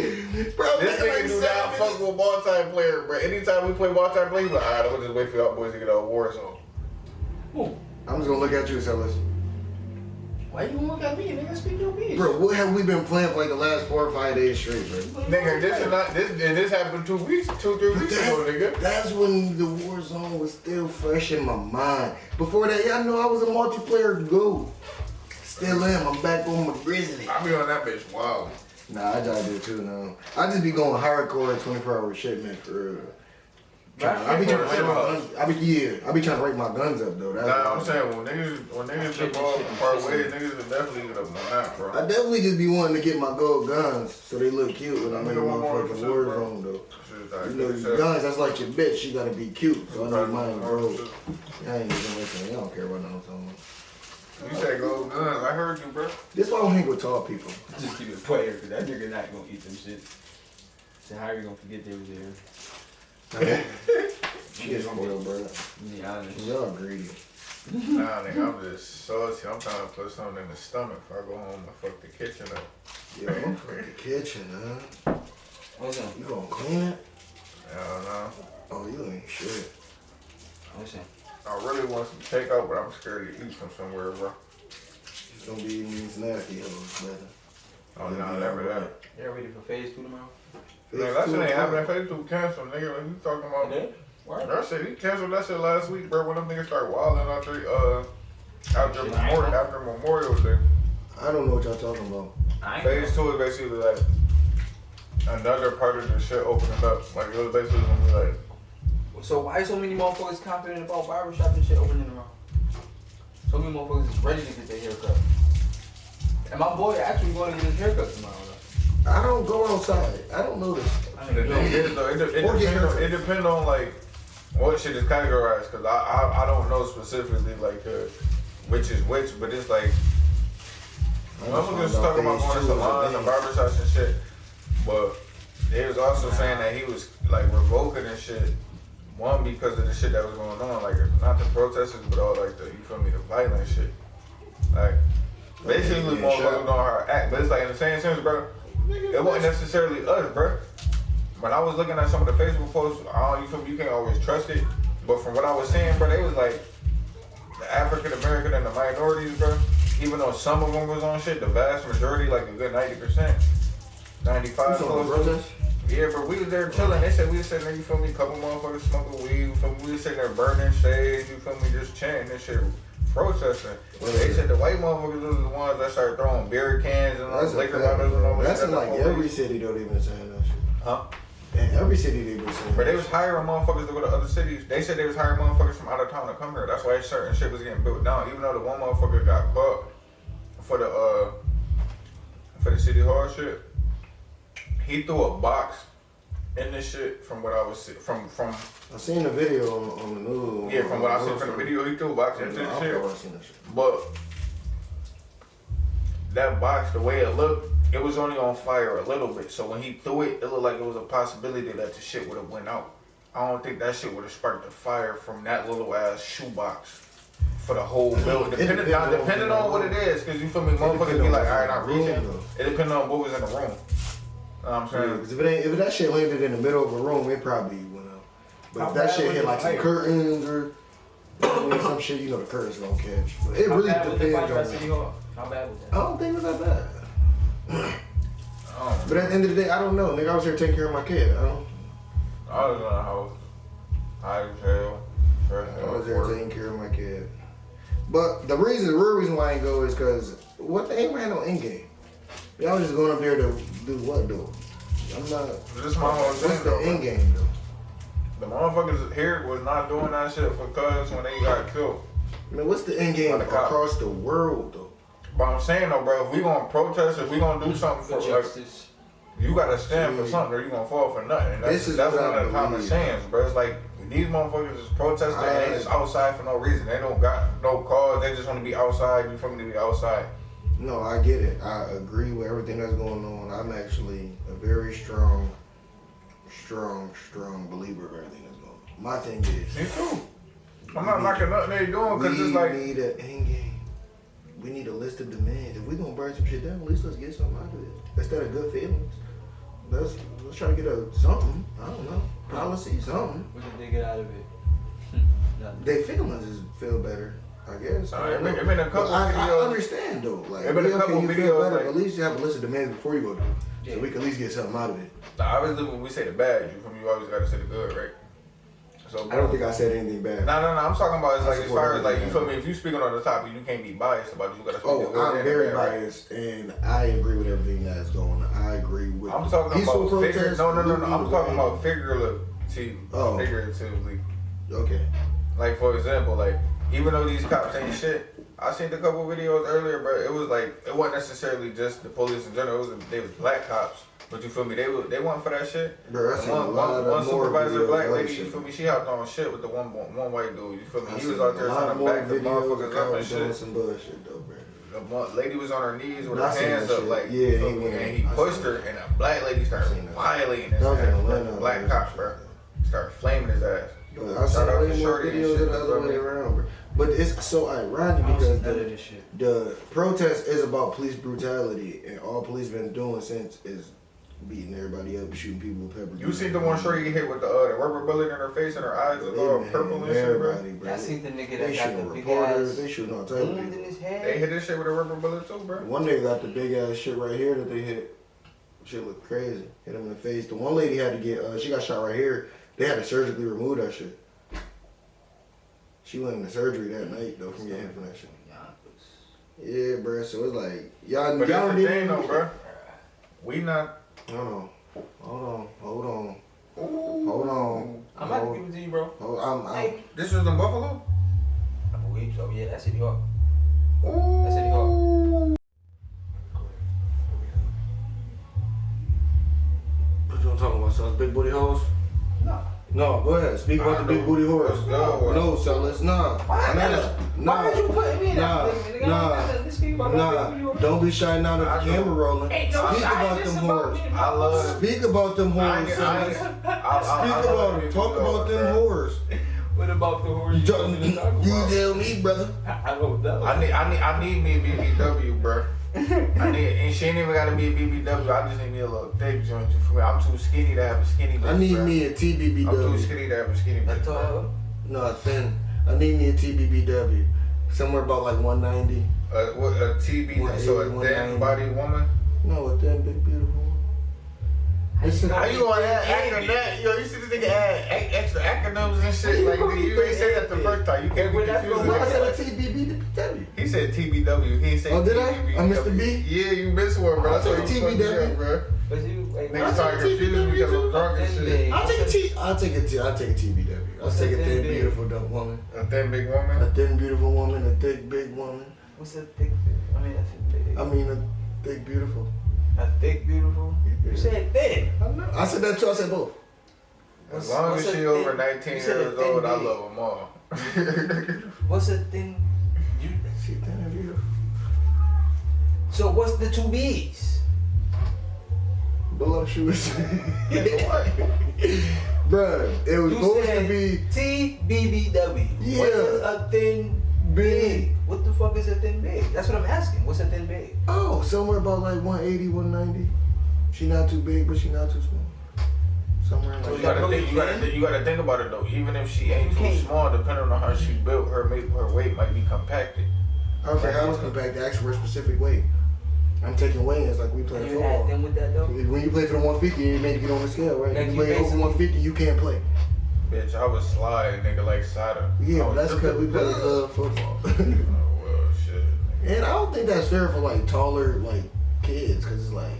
Bro, this nigga nigga like do not fuck with ball-time player, bro. Anytime we play ball-time player, he's like, alright, I'm gonna just wait for y'all boys to get out of Warzone. I'm just gonna look at you, Sellers. Why you look at me, nigga? Speak your piece. Bro, what have we been playing for like the last 4 or 5 days straight, bro? Nigga, this happened 2 weeks, 2-3 weeks ago, nigga. That's when the Warzone was still fresh in my mind. Before that, y'all know I was a multiplayer go. Still am. I'm back on my Grizzly. I be on that bitch wild. Nah, I try to do it too now. I just be going hardcore 24-hour shit, man, for real. I be trying to rate my guns. I be trying to rate my guns up though. That's Nah, I'm saying when niggas get ball part way, niggas will definitely get up on that, bro. I definitely just be wanting to get my gold guns so they look cute when I'm in the motherfucking 100%, Warzone though. Like, You know, your guns, that's like your bitch. She gotta be cute. So I need mine gold. I ain't even listening. I don't care what I'm talking about. You said gold guns. I heard you, bro. This why I don't hang with tall people. Just keep it player, cause that nigga not gonna eat them shit. So how you gonna forget they was there? Shit's spoiled, bro. Be honest. Y'all greedy. Nah, nigga, I'm just salty. I'm trying to put something in the stomach before I go home and fuck the kitchen up. Yo, I'm for the kitchen, huh? What's up? You gonna clean it? Hell no. Oh, you ain't shit. What's up? I really want some takeout, but I'm scared to eat from somewhere, bro. It's gonna be in these nasty hoes, brother. Oh, no, never that. You ready for phase 2 tomorrow? Nigga, that shit ain't happening. Facebook canceled, nigga. What you talking about? Today? Why? That shit, he canceled that shit last week, bro. When them niggas start wilding after Memorial Day. I don't know what y'all talking about. Phase 2 is basically like another part of the shit opening up. Like, it was basically gonna be like, So why so many motherfuckers confident about barbershop and shit opening tomorrow? So many motherfuckers is ready to get their haircut. And my boy actually going to get his haircut tomorrow though. I don't go outside. I don't know this. the thing is though, it depends on like what shit is categorized. Cause I don't know specifically like which is which, but it's like I'm just talking about going to salons and barbershops and shit. But they was also saying that he was like revoking and shit. One, because of the shit that was going on, like not the protesters, but all like the, you feel me, the violent shit. Like basically motherfuckers know how to act, but it's like in the same sense, bro. It wasn't necessarily us, bro. When I was looking at some of the Facebook posts, you feel me, you can't always trust it. But from what I was seeing, bro, they was like the African American and the minorities, bro. Even though some of them was on shit, the vast majority, like a good 90%, 95 close. Yeah, but we was there chilling. They said we was sitting there, you feel me, couple motherfuckers smoking weed, you feel me, we was sitting there burning shades, you feel me, just chanting and shit, protesting. They said the white motherfuckers was the ones that started throwing beer cans and liquor bottles and all that. That's in like every city though, they been saying that shit. Huh? In every city they been saying. But they was hiring motherfuckers to go to other cities. They said they was hiring motherfuckers from out of town to come here. That's why certain shit was getting built down. Even though the one motherfucker got caught for the city hall shit, he threw a box in this shit from what I was from. I seen the video on the news. Yeah, from what I seen from the video, he threw a box into the shit. But that box, the way it looked, it was only on fire a little bit. So when he threw it, it looked like it was a possibility that the shit would have went out. I don't think that shit would have sparked a fire from that little ass shoebox for the whole building. Depending on what it is, because you feel me, motherfuckers be like, alright, I'm reaching. It depends on what was in the room. You know what I'm saying? Because if that shit landed in the middle of a room, it probably went out. But if that shit hit like some curtains or some shit, you know the curtains don't catch. But it really depends on. How bad was that? I don't think it was that bad. But at the end of the day, I don't know. Nigga, I was here taking care of my kid. I was in the house. High as hell. I was there taking care of my kid. But the real reason why I ain't go is because they ain't had no end game. Y'all just going up there to do what though? I'm not. This my whole thing. What's the end game though? The motherfuckers here was not doing that shit for cuz when they got killed. I mean, what's the end game across the world though? But I'm saying though, bro, if we gonna protest, if we gonna do something for justice, you gotta stand for something or you gonna fall for nothing. And that's one of the common sayings, bro. It's like these motherfuckers is protesting and they just outside for no reason. They don't got no cause. They just want to be outside. You feel me? To be outside. No, I get it. I agree with everything that's going on. I'm actually a very strong believer of everything that's going on. My thing is, me too. I'm not knocking nothing they doing because it's like we need an end game. We need a list of demands. If we're gonna burn some shit down, at least let's get something out of it. Instead of good feelings. Let's try to get something. I don't know. Policy, something. What did they get out of it? Their feelings feel better. I guess. It been a couple I videos. understand though. Like, It been a couple you videos, feel better, like- but at least you have a list of demands before you go do it. Yeah. So we can at least get something out of it. Nah, obviously when we say the bad, you feel me? You always gotta say the good, right? So I don't think I said anything bad. No. I'm talking about it's I like as support far as like you everything. feel me. If you speaking on the topic, you can't be biased about it. You gotta speak the Oh, good I'm and very the bad, right? biased, and I agree with everything that's going on. I agree with. I'm talking peaceful about figure. protests, No. I'm legal talking way. about figuratively. Oh. Figuratively. Okay. Like for example, like even though these cops ain't shit, I seen a couple videos earlier, but it was like it wasn't necessarily just the police in general. They was black cops, but you feel me? They weren't for that shit. Bro, I seen a One lot of more supervisor, videos black of lady, shit. you feel me? She hopped on shit with the one white dude. You feel me? I He was seen out there a lot trying to more back the videos motherfuckers of up and cops doing shit. some bullshit though, bro. The lady was on her knees with I her seen hands that up, shit. like Yeah, you feel he me? went- And he I pushed seen her, that. and a black lady started seen that. violating his That was in ass. Atlanta, Black man. cop, bro. Started flaming his ass. But I saw Shout out to way more Shorty and videos shit, of the you other feel way me? around, bro. But it's so ironic I don't see because none of this shit. the protest is about police brutality, and all police been doing since is beating everybody up, shooting people with pepper. You seen the one Shorty get hit with the rubber bullet in her face and her eyes was They all been purple and hitting shit, bro. everybody, bro. I seen the nigga They that got shooting the big reporters, ass they shooting all type of wound people. in his They head. hit this shit with a rubber bullet too, bro. One nigga got the big ass shit right here that they hit. Shit looked crazy. Hit him in the face. The one lady had to get, she got shot right here. They had to surgically remove that shit. She went into surgery that night though from getting hit from that shit. Yeah, bro. So it's like y'all, But y'all that's the didn't thing even. though, bro. We not. Hold on. Ooh. Hold on. I'm about to give it to you, bro. I'm Hey, This was in Buffalo. I believe so. Yeah, that's City Hawk. Ooh. That's City Hawk. What you talking about, son? Big booty hoes? No. No, go ahead. Speak about the big booty horse. Let's go. No, fellas, nah. Why would you put me in Nah, that thing? Nigga, nah, I don't got to speak about Nah, that. don't be shy now that I the know. camera rolling. Ain't no Speak about shyness them about whores. me. I love. Speak about them I whores, ain't- fellas. I Speak about love them. Talk people, about them bro. whores. What about the horse? You want me to talk you about? tell me, brother. I don't know. I need me a BBW, bro. And she ain't even gotta be a BBW. I just need me a little thick joint. You feel me? I'm too skinny to have a skinny bitch. I need bro. me a I'm too TBBW. skinny to have a skinny bitch. bro. No, thin. I need me a TBBW. Somewhere about like 190. What a TB? So a 180, thin body woman. No, a thin, big, beautiful. Listen, How you gonna add acronym? Yo, you see this nigga add extra acronyms and shit? Like nigga, you ain't say that the first time. You can't be When that's confused. no, I said a Nigga. TBBW. He said TBW. He ain't say Oh, did I? TBW. I missed the B? Yeah, you missed one, bro. That's I why said you fucked me TBW. up, bro. But you, like, Niggas started confused because I'm drunk and shit. I'll take a T. I'll take a TBW. I'll What's take a that thin, thin big? beautiful, dumb woman. A thin big A woman. thin, beautiful woman. A thick, big woman. What's a thick? I mean, that's big. I mean, a thick, beautiful. A thick, beautiful. You said thick. I said that too. I said both. As long as what's she a over thin- 19 you said a years thin old, I big. love them all. What's a thin? You. She thin and beautiful. So what's the two B's? Below shoes. What? Bruh, it was You supposed said to be TBBW. Yeah. What is a thin big. What the fuck is a thin big? That's what I'm asking. What's a thin big? Oh, somewhere about like 180, 190. She not too big, but she not too small. Somewhere in So like You gotta think about it though. Even if she ain't You too can't- small, depending on how she built, her weight might be compacted. I don't care how it's compact, ask for a specific weight. I'm taking weigh-ins like we play You football. had them with that though? When you play for the 150, you made to get on the scale, right? Like If you you play over basically- 150, you can't play. Bitch, I was slide, nigga, like Sada. Yeah, I but was- that's because we play football. Oh well, shit. And I don't think that's fair for like taller like kids, cause it's like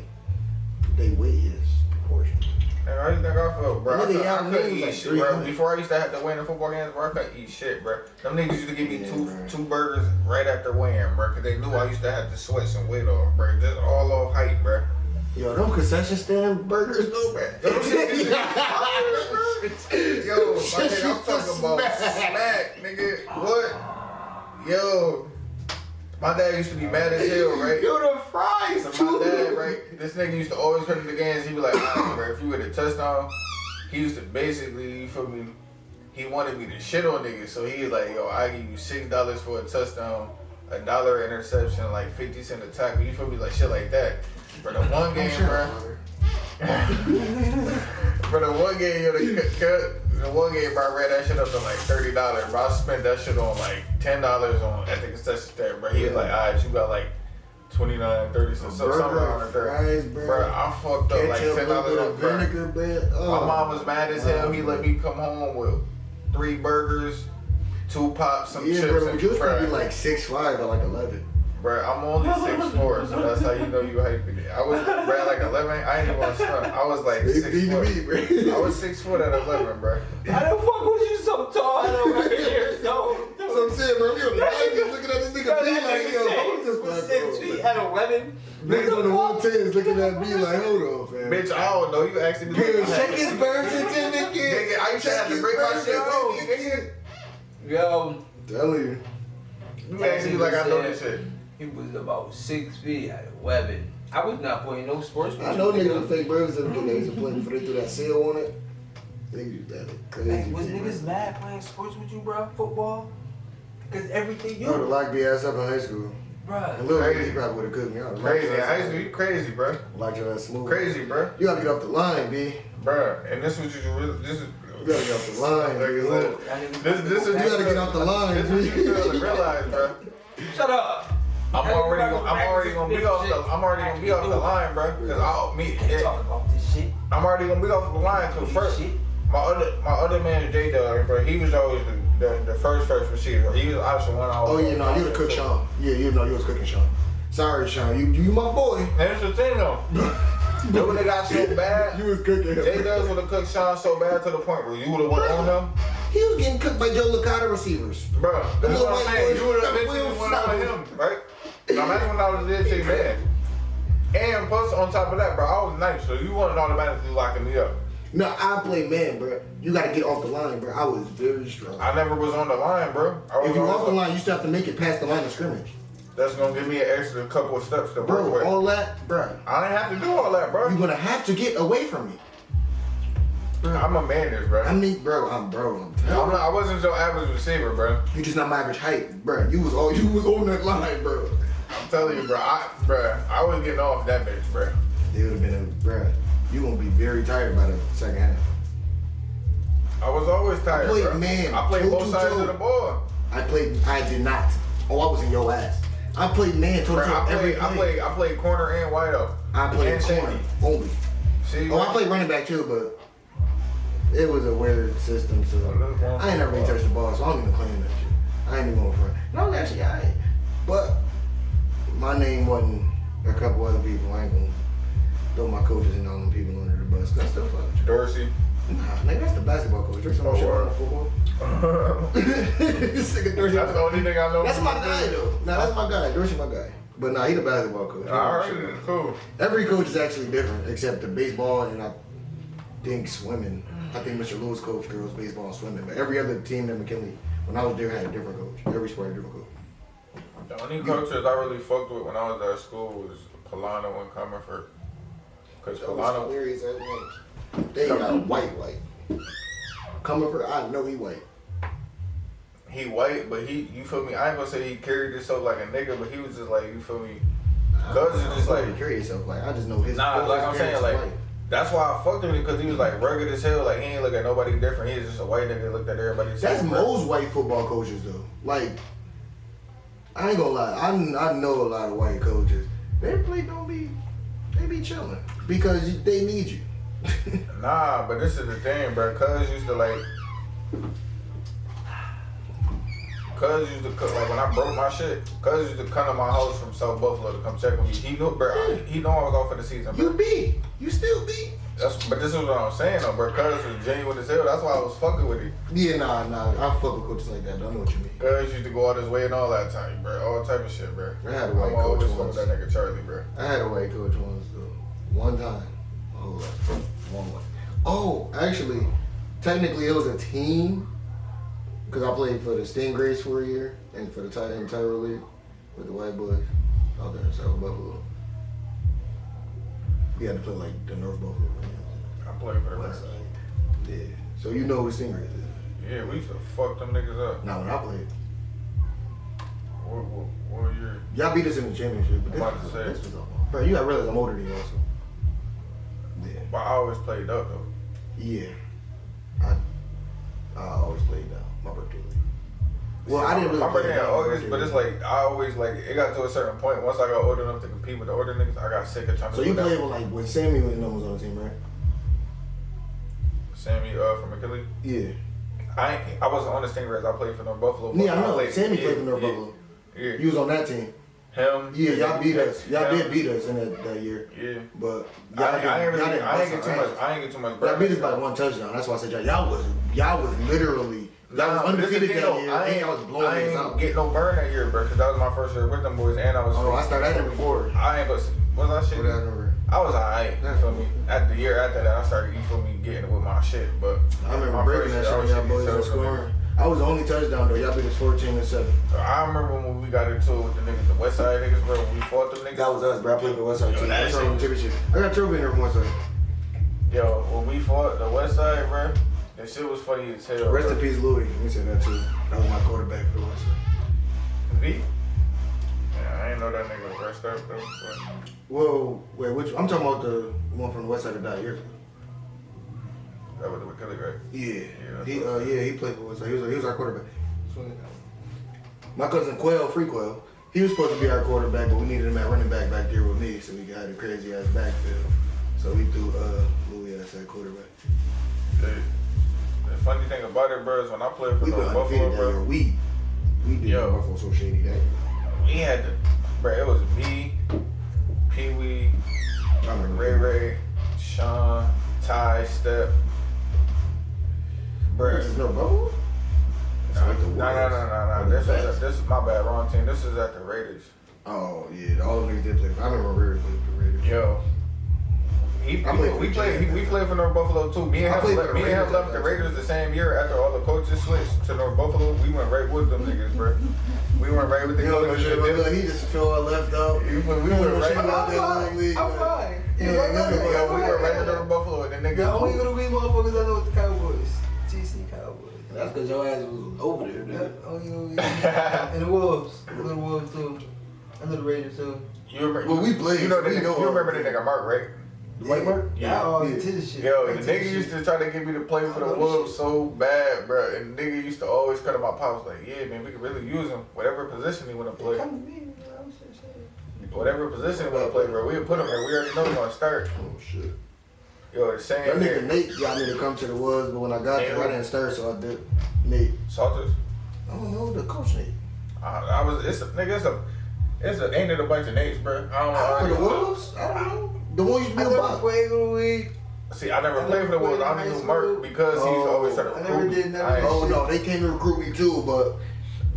they weight is proportional. And how you think I felt, bro? I Nigga, couldn't y'all niggas eat like shit, bro. 300. Before I used to have to weigh in the football games, bro, I couldn't eat shit, bro. Them niggas used to give me Yeah, two bro. two burgers right after weighing, bro, because they knew I used to have to sweat some weight off, bro. Just all off height, bro. Yo, them concession stand burgers, though, man. Them shit used to be fire, bro. Yo, my Shit nigga, I'm used to talking about smack. smack, nigga. What? Yo, my dad used to be mad as hell, right? Yo, the fries, So too. my dad, right? This nigga used to always come to the games. He be like, nah, bro, if you hit a touchdown, he used to basically, you feel me? He wanted me to shit on niggas, so he was like, yo, I give you $6 for a touchdown, $1 interception, like 50 cents a tackle. You feel me? Like shit like that. But the one game, bro, For the one game, yo, the one game, bro, I ran that shit up to like $30, bro. I spent that shit on like $10 on at the concession stand, bro. He was like, alright, you got like 29, 30, something around 30. Bro, I fucked up like $10 on vinegar bread. Oh, my mom was mad as hell. He let me come home with 3 burgers, 2 pops, some chips, bro, and you was probably fries. like 6'5" or like 11. Bro, I'm only 6'4", so that's how you know you hyping it. I was, bro, like 11. I ain't even gonna stunt. I was like 6 foot. I was 6 foot at 11, bro. How the fuck was you so tall? I don't care. So I'm saying, bro, we on the 90s looking at this nigga be like, yo, hold the fuck 6 feet at 11. Niggas on the 110s looking at me like, hold on, fam. Bitch, I don't know. You actually Dude, check his birth certificate. Nigga, I used to have to break my shit too, nigga. Yo, Telling you. You actually like I know this shit. he was about 6 feet at 11. I was not playing no sports. I know niggas with fake birth certificate. They used to play before they threw that seal on it. Niggas used to have it crazy. Hey, was niggas mad playing sports with you, bro? Football? Cause everything I would have locked the ass up in high school. Bruh. And little Crazy. he probably would have cooked me. I would've Crazy. locked In your high ass school, you crazy, bro. up. Locked your ass smooth. Crazy, bro. You gotta get off the line, B. Bro, and this is what you really, this is. You gotta get off the line, Like B. I said, this is You gotta get off the line, This is what you feel to realize, bro. Shut up. I'm already gonna be off the line, bro. Cause I'll me. Can't talk about this shit. I'm already gonna be off the line. Cause first, Shit. my other man, J Dog, bro. He was always the first receiver. He was obviously one I was. Oh, yeah, no, you would have cooked Sean. Yeah, you know you was cooking Sean. Sorry, Sean. You my boy. And that's the thing though. Then when they got so bad, You was cooking him. J Dubs would have cooked Sean so bad to the point where you would have went on him. He was getting cooked by Joe Licata receivers. Bro, that's little what I'm white saying. boys You would have with eventually wheels went on him, right? Now imagine when I was this big man. And plus on top of that, bro, I was nice, so you wasn't automatically locking me up. No, I play man, bro. You gotta get off the line, bro. I was very strong. I never was on the line, bro. I was If you on off the line, you still have to make it past the line of scrimmage. That's gonna give me an extra couple of steps to work Bro, with. all that, bro. I ain't have to do all that, bro. You're gonna have to get away from me. I'm a man, bro. I mean, bro, I'm telling you. I wasn't your average receiver, bro. You just not my average height, bro. You was on that line, bro. I'm telling you, bro. I was getting off that bitch, bro. It would have been bro. You gonna be very tired by the second half. I was always tired, I played bro. man, I played both sides 2-2-2. of the ball. I did not. Oh, I was in your ass. I played man toe to Bro, toe every play. I played corner and wide up. I played and corner safety. only. See, Oh, I played running back too, but it was a weird system, so I ain't never really touched the ball, so I don't even claim that shit. I ain't even going for it. And I was actually alright. But my name wasn't a couple other people. I ain't gonna throw my coaches and all them people under the bus. That's still fun. Dorsey. Nah, nigga, that's the basketball coach. There's some shit on the football. This nigga Dorsey. That's the only thing I know. That's from my the guy game. though. Nah, that's my guy. Dorsey my guy. But nah, he the basketball coach. He don't know shit Alright, about it. cool. Every coach is actually different, except the baseball and I think swimming. I think Mr. Lewis coached girls baseball and swimming, but every other team at McKinley, when I was there, had a different coach. Every sport had a different coach. The only coaches I really fucked with when I was at school was Polano and Comerford. Cause That was Polano, hilarious as names. They got white. Coming for, I know he white. he white, but you feel me? I ain't gonna say he carried himself like a nigga, but he was just like, you feel me? Cuz is just like, carry yourself like I just know his. nah, both like his I'm saying, parents like, white. that's why I fucked with him, because he was like rugged as hell. Like, he ain't look at nobody different. He was just a white nigga that looked at everybody the That's same, bro. most white football coaches though. Like, I ain't gonna lie, I know a lot of white coaches. They be chilling because they need you. Nah, but this is the thing, bro. Cuz used to like, like when I broke my shit, Cuz used to come to my house from South Buffalo to come check on me. He knew, bro. He knew I was off for the season, bro. You still be. But this is what I'm saying though, bro. Cuz was genuine as hell. That's why I was fucking with him. Yeah, nah, I fuck with coaches like that. Don't know what you mean. Cuz used to go out his way and all that time, bro. All type of shit, bro. I had a white I'm coach always fuck once. with that nigga Charlie, bro. I had a white coach once though. One time. Hold up. One. Oh, actually, technically it was a team. Cause I played for the Stingrays for a year and for the entire league with the white boys out there in South Buffalo. We had to play like the North Buffalo. I played for the West Rams. side. Yeah. So you know what Stingrays is. Yeah, we used to fuck them niggas up. Now when I played, What year? y'all beat us in the championship. But I'm about to say. this was bro, you gotta realize I'm older than you also. Yeah. But I always played up though. Yeah. I always played down. My birthday league. Well, I didn't really My play birthday in down. August, but it's like I always like it got to a certain point. Once I got old enough to compete with the older niggas, I got sick of trying to. So you do played that. with like when Sammy was on the team, right? Sammy from Achilles. Yeah. I wasn't on the Stingrays. I played for North Buffalo. Yeah, I know. Sammy played for North yeah, Buffalo. Yeah. You was on that team. Him. Yeah, y'all beat us. Y'all him. did beat us in that year. Yeah. But I ain't didn't get too much. I ain't get too much. Y'all beat us by 1 touchdown. That's why I said y'all was literally y'all was undefeated that year. And y'all was blowing I us ain't out. get no burn that year, bro, because that was my first year with them boys, and I was. Oh, I started that year before. I ain't gonna. Was I shit? What that number? I was alright. You feel me? At the year after that, I started. You feel me? Getting with my shit, but I remember my breaking that first shit when year, I y'all was boys was shitting scoring. I was the only touchdown though. Y'all beat us 14-7. I remember when we got into it with the niggas, the West Side niggas, bro. When we fought them niggas. That was us, bro. I played for West Side too. that That's shit- on the championship. I got a trophy in there from West Side. Yo, when we fought the West Side, bro, that shit was funny as hell. Rest bro. in peace, Louis. We said that too. That was my quarterback for the West Side. V? Yeah, I ain't know that nigga was rest up though. But Whoa, wait, which? I'm talking about the one from the West Side that died years ago. that was the Kelly, right? Yeah, he played for West Side. He was our quarterback. My cousin Quail, Free Quail, he was supposed to be our quarterback, but we needed him at running back there with me, so we got a crazy ass backfield. So we threw Louis as that quarterback. The funny thing about it, bro, is when I played for We went North undefeated Buffalo, that year. bro, We did Yo. Buffalo so shady that year. we had the, bro, it was me, Pee Wee, I remember. Ray, Sean, Ty, Step. Bro, This is no Buffalo? no. This is my bad, wrong team. This is at the Raiders. Oh yeah, all the niggas did play. I remember Raiders played for the Raiders. Yo. We played for North Buffalo too. Me and him left the Raiders the same year after all the coaches switched to North Buffalo. We went right with them niggas, bro. We went right with the You don't know coaches. shit about that. He just feel I left out. We went You don't know right. shit about that little league. I'm man. fine. You know, Yo, we went right to North Buffalo and then The niggas. only gonna be motherfuckers I know with the Cowboys. TC Cowboys. That's because your ass was over there, dude. Yep, only gonna be. And the Wolves. The little Wolves too. And the Raiders too. You remember? Well, we played, You know, so we know you remember all the nigga Mark, right? The white mark? Yeah, all Yeah. into this shit. Yo, the Into this nigga used shit. to try to get me to play for the Oh, Wolves shit. so bad, bro. And nigga used to always cut to my pops like, yeah, man, we could really use him. Whatever position he want to play. Come to me, man. I'm shit. Whatever position he want to play, bro. We would put him there. We already know he's gonna start. Oh shit. Yo, the same That nigga here. Nate got me to come to the Woods, but when I got there, I didn't start, so I did. Nate. Salters. I don't know the coach Nate. Ain't it a bunch of Nates, bro? I For don't the know. Wolves? I don't know. The one used to I be on never Bob. played in the league. See, I never I played for the never Wolves. played in I high knew Mark school. because he used to always try to I recruit never me. did none of I ain't- that. Oh no, they came to recruit me too, but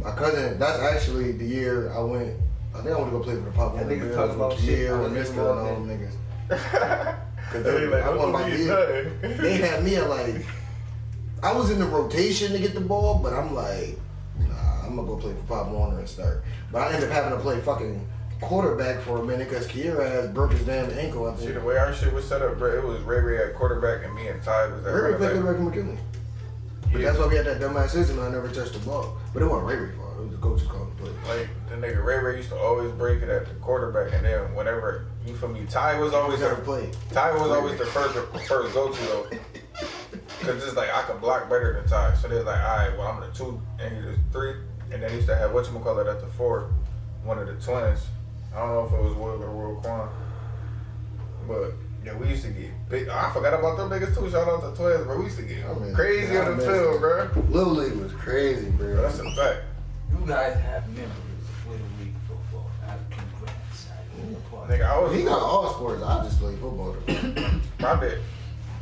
my cousin, that's actually the year I went. I think I want to go play for the Pop That Warner niggas Bills talking about with shit. Kier I and wasn't Mister and involved all in. them niggas. Cause They like, I won my "Don't be year. nothing." They had me at like, I was in the rotation to get the ball, but I'm like, nah, I'm gonna go play for Pop Warner and start. But I ended up having to play fucking quarterback for a minute because Kiera has broke his damn ankle. I See, think. the way our shit was set up, bro, it was Ray at quarterback and me and Ty was at Ray running played back. quarterback for McKinley. But Yeah. that's why we had that dumbass system and I never touched the ball. But it wasn't Ray fault. It was the coach's call to play. Like, the nigga Ray used to always break it at the quarterback, and then whenever, you feel me, Ty was always never the played. Ty was always the first go-to, though. Cause it's like, I can block better than Ty. So they're like, all right, well, I'm the 2, and he's the 3. And then he used to have, whatchamacallit, at the 4, one of the twins. I don't know if it was Will or Will Quan. But, yeah, we used to get big. I forgot about them niggas, too. Shout out to twins, bro. We used to get crazy on the field, bro. Little League was crazy, bro. That's a fact. You guys have memories of Little League football. Congrats. Nigga, I was. He got all sports. I just play football.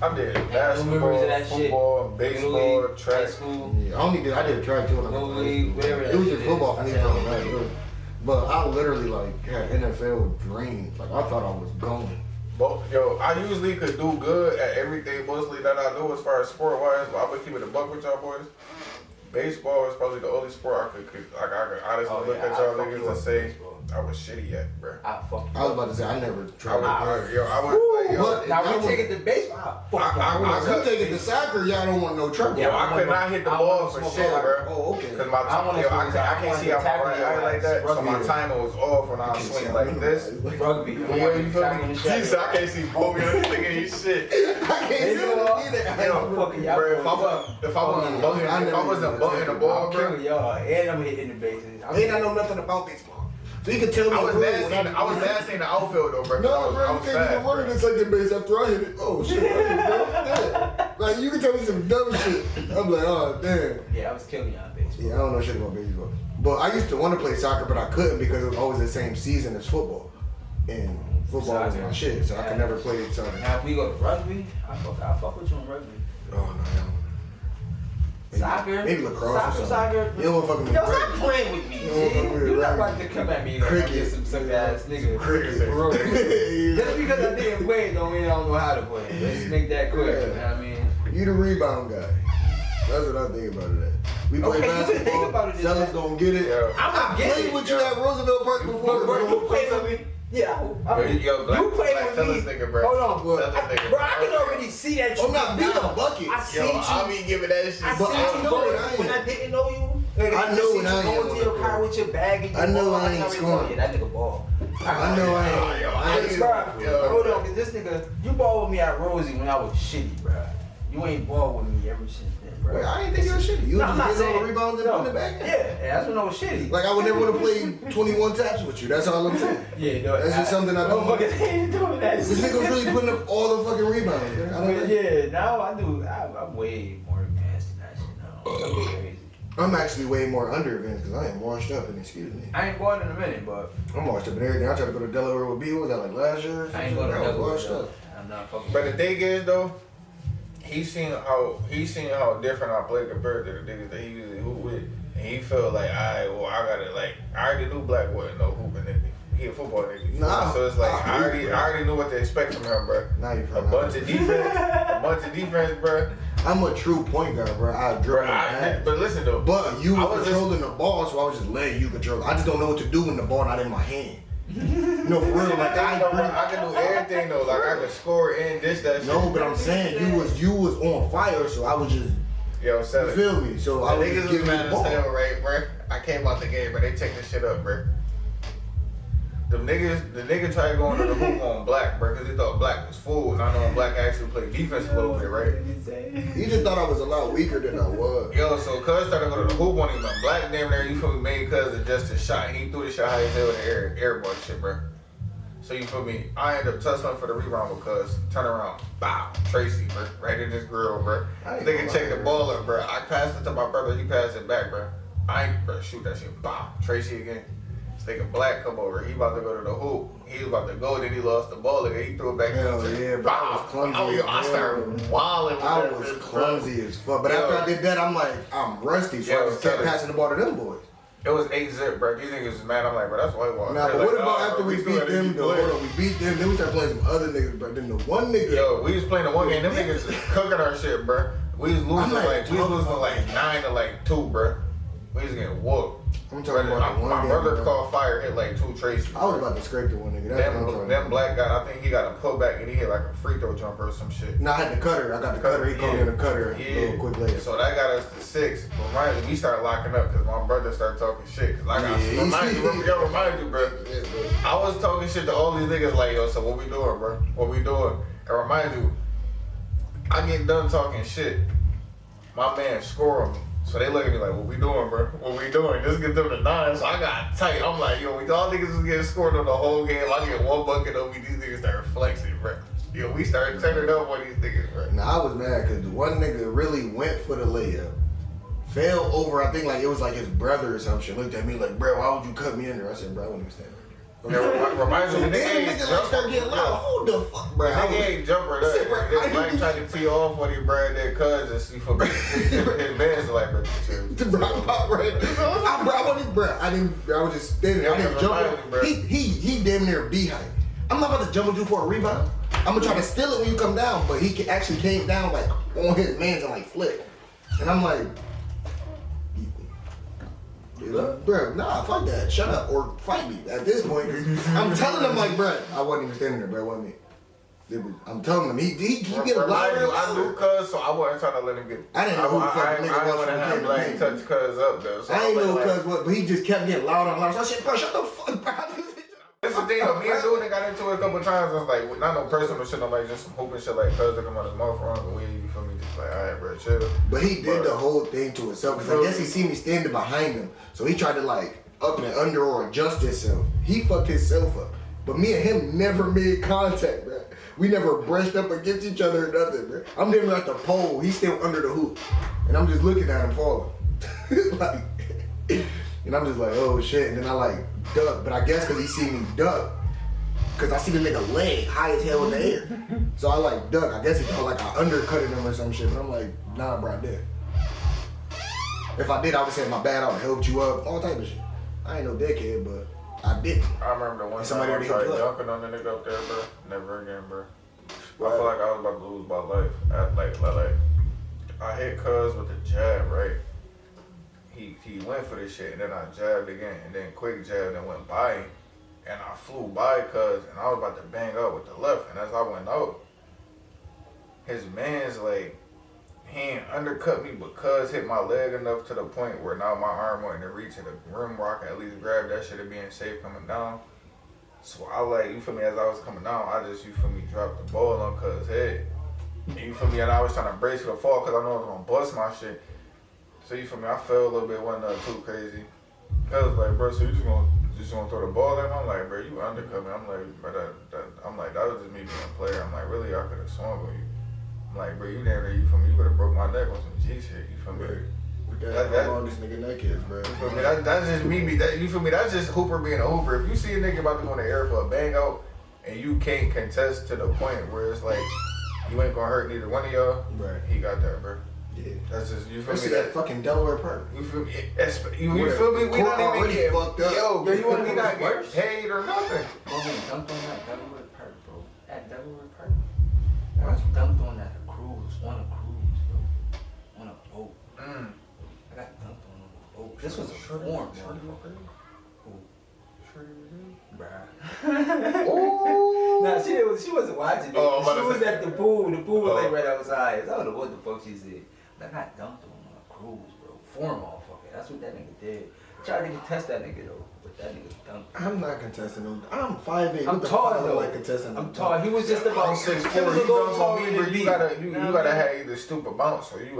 I did basketball, memories of that shit. football, baseball, Little League, track. high school. Yeah, I did track too. Little League, whatever that It was shit just football is. for me. That's though, how right? it is. But I literally like had NFL dreams. Like I thought I was going. Both, yo, I usually could do good at everything mostly that I do as far as sport wise, but I'm gonna keep it a buck with y'all boys. Baseball is probably the only sport I could honestly look at y'all niggas and say I was shitty at, bro. I fuck I was about to say I never tried to play. I would But Now I we take it to baseball. Fuck y'all. If you take it to soccer, y'all don't want no trouble. Yo, I could not hit the ball for shit, bro. Oh, okay. Cause my time, I can't see how my right eye like that, so my timer was off when I was swinging like this. Rugby. You feel me? Jesus, I can't see both of you niggas ain't shit. I can't see it either. Yo, bro, if I wasn't butting the ball, bro. Y'all, and I'm hitting the bases. And I know nothing about baseball. So you can tell me. I was bad seeing the outfield though, bro. No, bro, you can't even work at second base after I hit it. Oh shit, damn. Like you can tell me some dumb shit. I'm like, oh damn. Yeah, I was killing y'all baseball. Yeah, I don't know shit about baseball. But I used to want to play soccer, but I couldn't because it was always the same season as football. And football was my shit, so I could never play soccer. Now if we go to rugby, I fuck with you on rugby. Oh no. Soccer? Maybe lacrosse or something. Soccer. You don't want to fucking Yo, stop playing with me, You're not about to come at me like I'm just some suck ass nigga. Cricket. Bro. Just because I didn't play don't mean I don't know how to play. Let's make that clear. You know what I mean? You the rebound guy. That's what I think about it. We play Okay, you can basketball. think about it, Sellers gonna get it. Yeah. I'm gonna Played with you at Roosevelt Park before. Bro, you played with me. Yeah, Yo, you played with me. Nigga, bro. Hold on, Bro, I can already see that you. I'm not being a bucket. I see Yo, you. I be giving that shit. I But see I you know going what I when am. I didn't know you. I know what I am. Going to your car with your bag and your I know ball. I ain't already scoring. told you, that nigga ball. I know I ain't. Bro, hold on, cause this nigga, you ball with me at Rosie when I was shitty, bro. You ain't ball with me ever since then, bro. Wait, I ain't think you were shitty. You No, was I'm not just getting all saying the rebounds and putting it back in. Yeah, that's when I was shitty. Like I would never want to play 21 taps with you. That's all I'm saying. Yeah, no, That's just something I don't. Motherfuckers ain't doing that This nigga was really putting up all the fucking rebounds. Man. I don't But know. yeah, now I do. I'm way more advanced than that shit now. I'm crazy. I'm actually way more under advanced because I ain't washed up and excuse me. I ain't going in a minute, but I'm washed up and everything. I tried to go to Delaware with B. What was that like last year? I ain't going to I was Delaware. washed up. I'm not fucking. But the thing is though, he seen how different I play compared to the niggas that he usually hoop with, and he felt like I gotta like I already knew Black wasn't no hooping nigga. He a football nigga. Nah, so it's like I already knew what to expect from him, bro. Now you A bunch of defense, bro. I'm a true point guard, bro. I dribble. But listen though, But you I were was controlling the ball, so I was just letting you control it. I just don't know what to do when the ball not in my hand. No, for real. Like I can do everything though. Like I can score and that shit. No, but I'm saying you was on fire, so I was just. Yo, You Sally. feel me? So I The was niggas just was giving you mad the as ball. hell, right, bro? I came out the game, but they take this shit up, bro. The nigga tried going to the hoop on Black, bro, because he thought Black was fools. I know Black actually played defense a little bit, right? He just thought I was a lot weaker than I was. Yo, so Cuz started going to the hoop on him, and Black damn near, you feel me, made Cuz adjust his shot. He threw the shot high as hell in the air, airball shit, bro. So you feel me? I ended up touching for the rebound because turn around, bow, Tracy, bro, right in this grill, bro. Nigga checked the ball up, bro. I passed it to my brother, he passed it back, bro. I ain't, bro, shoot that shit, bow, Tracy again. This nigga Black come over, he about to go to the hoop. He was about to go, then he lost the ball again. He threw it back. Hell yeah, bro. I was clumsy. I started wilding. I was clumsy as fuck. But after I did that, I'm like, I'm rusty, so I just kept passing the ball to them boys. It was 8-zip, bro. These niggas was mad. I'm like, bro, that's whitewash. Nah, but Like, what about nah, after we still beat gotta them, keep though? playing. Hold on, we beat them, then we started playing some other niggas, bro. Then the one nigga. Yo, we was playing the one game. Them niggas was cooking our shit, bro. We was losing like, we was losing like 9-2, bro. We was getting whooped. I'm talking about the one my game, brother bro. caught fire, hit like 2 Tracy. I was about to scrape the one nigga. That's what I'm talking Them about. Black guy, I think he got a putback and he hit like a free throw jumper or some shit. Nah, I had the cutter. I got the cutter. He called me in the cutter. Yeah. A little quick later. So that got us to 6. But mind you, we started locking up because my brother started talking shit. Cause like Yeah, remind you, bro. I was talking shit to all these niggas like, yo, so what we doing, bro? What we doing? And remind you, I get done talking shit. My man score me. So they look at me like, what we doing, bro? What we doing? Just get them to 9. So I got tight. I'm like, yo, all niggas was getting scored on the whole game. I get one bucket on me. These niggas started flexing, bro. Yo, we started turning up on these niggas, bro. Nah, I was mad because the one nigga really went for the layup. Fell over, I think like it was like his brother or some shit. Looked at me like, bro, why would you cut me in there? I said, bro, I wouldn't even stand there. Reminds me, So the nigga then ain't the nigga like jumper. start getting loud. Who the fuck, bro? The nigga ain't jumper. I said, bro, I This didn't Black do tried to tee off when he brought that cuz and see for his man's like, bro, chill. Bro, I was just standing there. I didn't jump. He damn near B height. I'm not about to jump with you for a rebound. I'm gonna try to steal it when you come down, but he actually came down like on his man's and like flipped. And I'm like, bro, nah, fuck that. Shut up or fight me at this point. I'm telling him like, bro, I wasn't even standing there, bro. It wasn't me. I'm telling him, he get Remind louder you, and I knew louder. Cuz, so I wasn't trying to let him get. I didn't know who the fuck I nigga didn't was want to from have the like game. touch Cuz up though. So I ain't know like, Cuz what, but he just kept getting louder and louder. So I said, bro, shut the fuck, bro. That's the thing, me and Dude got into it a couple times. I was like, not no personal shit, no like just some hooping shit like Cuz to come out his mouth wrong and weed, you feel me? Just like, alright, bro, chill. But he did the whole thing to himself because I guess he seen me standing behind him. So he tried to like up and under or adjust himself. He fucked himself up. But me and him never made contact, bro. We never brushed up against each other or nothing, bro. I'm damn near at the pole. He's still under the hoop. And I'm just looking at him falling. Like, and I'm just like, oh shit. And then I like duck. But I guess because he seen me duck. Because I see the nigga leg high as hell in the air. So I like duck. I guess he felt like I undercutted him or some shit. But I'm like, nah, bro, I did. If I did, I would say my bad. I would have helped you up. All type of shit. I ain't no dickhead, but I didn't. I remember the one Somebody time I already tried hooked dunking on the nigga up there, bro. Never again, bro. I feel like I was about to lose my life. Like I hit Cuz with a jab, right? He went for this shit, and then I jabbed again, and then quick jab, and went by him. And I flew by Cuz, and I was about to bang up with the left, and as I went out, his man's like, he ain't undercut me, but Cuz hit my leg enough to the point where now my arm wasn't in reach of the rim where I can at least grab that shit of being safe coming down. So I like, you feel me, as I was coming down, I just, you feel me, dropped the ball on Cuz head. And you feel me, and I was trying to brace for the fall because I know I was gonna bust my shit. So you feel me, I fell a little bit, wasn't too crazy. Cuz like, bro, so you just gonna throw the ball at me? I'm like, bro, you undercut me. I'm like, bro, that was just me being a player. I'm like, really, I could have swung with you. I'm like, bro, you damn near, you feel me, you would have broke my neck on some G shit, you feel me? How long this nigga neck is, bro. You feel me? That's just me. You feel me? That's just Hooper being a Hooper. If you see a nigga about to go in the air for a bang out and you can't contest to the point where it's like you ain't gonna hurt neither one of y'all, Right. he got that, bro. Yeah. That's just, you feel Let's me? see that fucking Delaware Park. You feel me? You feel me? We not even already getting fucked up. yo, we not getting Worse. paid or nothing. Bro, we dunked on that Delaware Park, bro. At Delaware Park. I was dunked on at a cruise, bro. On a boat. I got dunked on a boat. This was a form, bro. Bruh. Nah, she wasn't watching it. Oh, I'm She about to was say- at the pool. The pool was like Oh. right outside. I don't know what the fuck she said. But I got dunked on a cruise, bro. Form motherfucker. That's what that nigga did. Tried to contest that nigga though, but that nigga dunked. I'm not contesting him. I'm 5'8". I'm What the tall fuck I look though. like contesting I'm him? tall. He was just about I'm 6'4". He was a You little dunk taller on me, than bro. me. You gotta Know what I have mean? either stupid bounce or you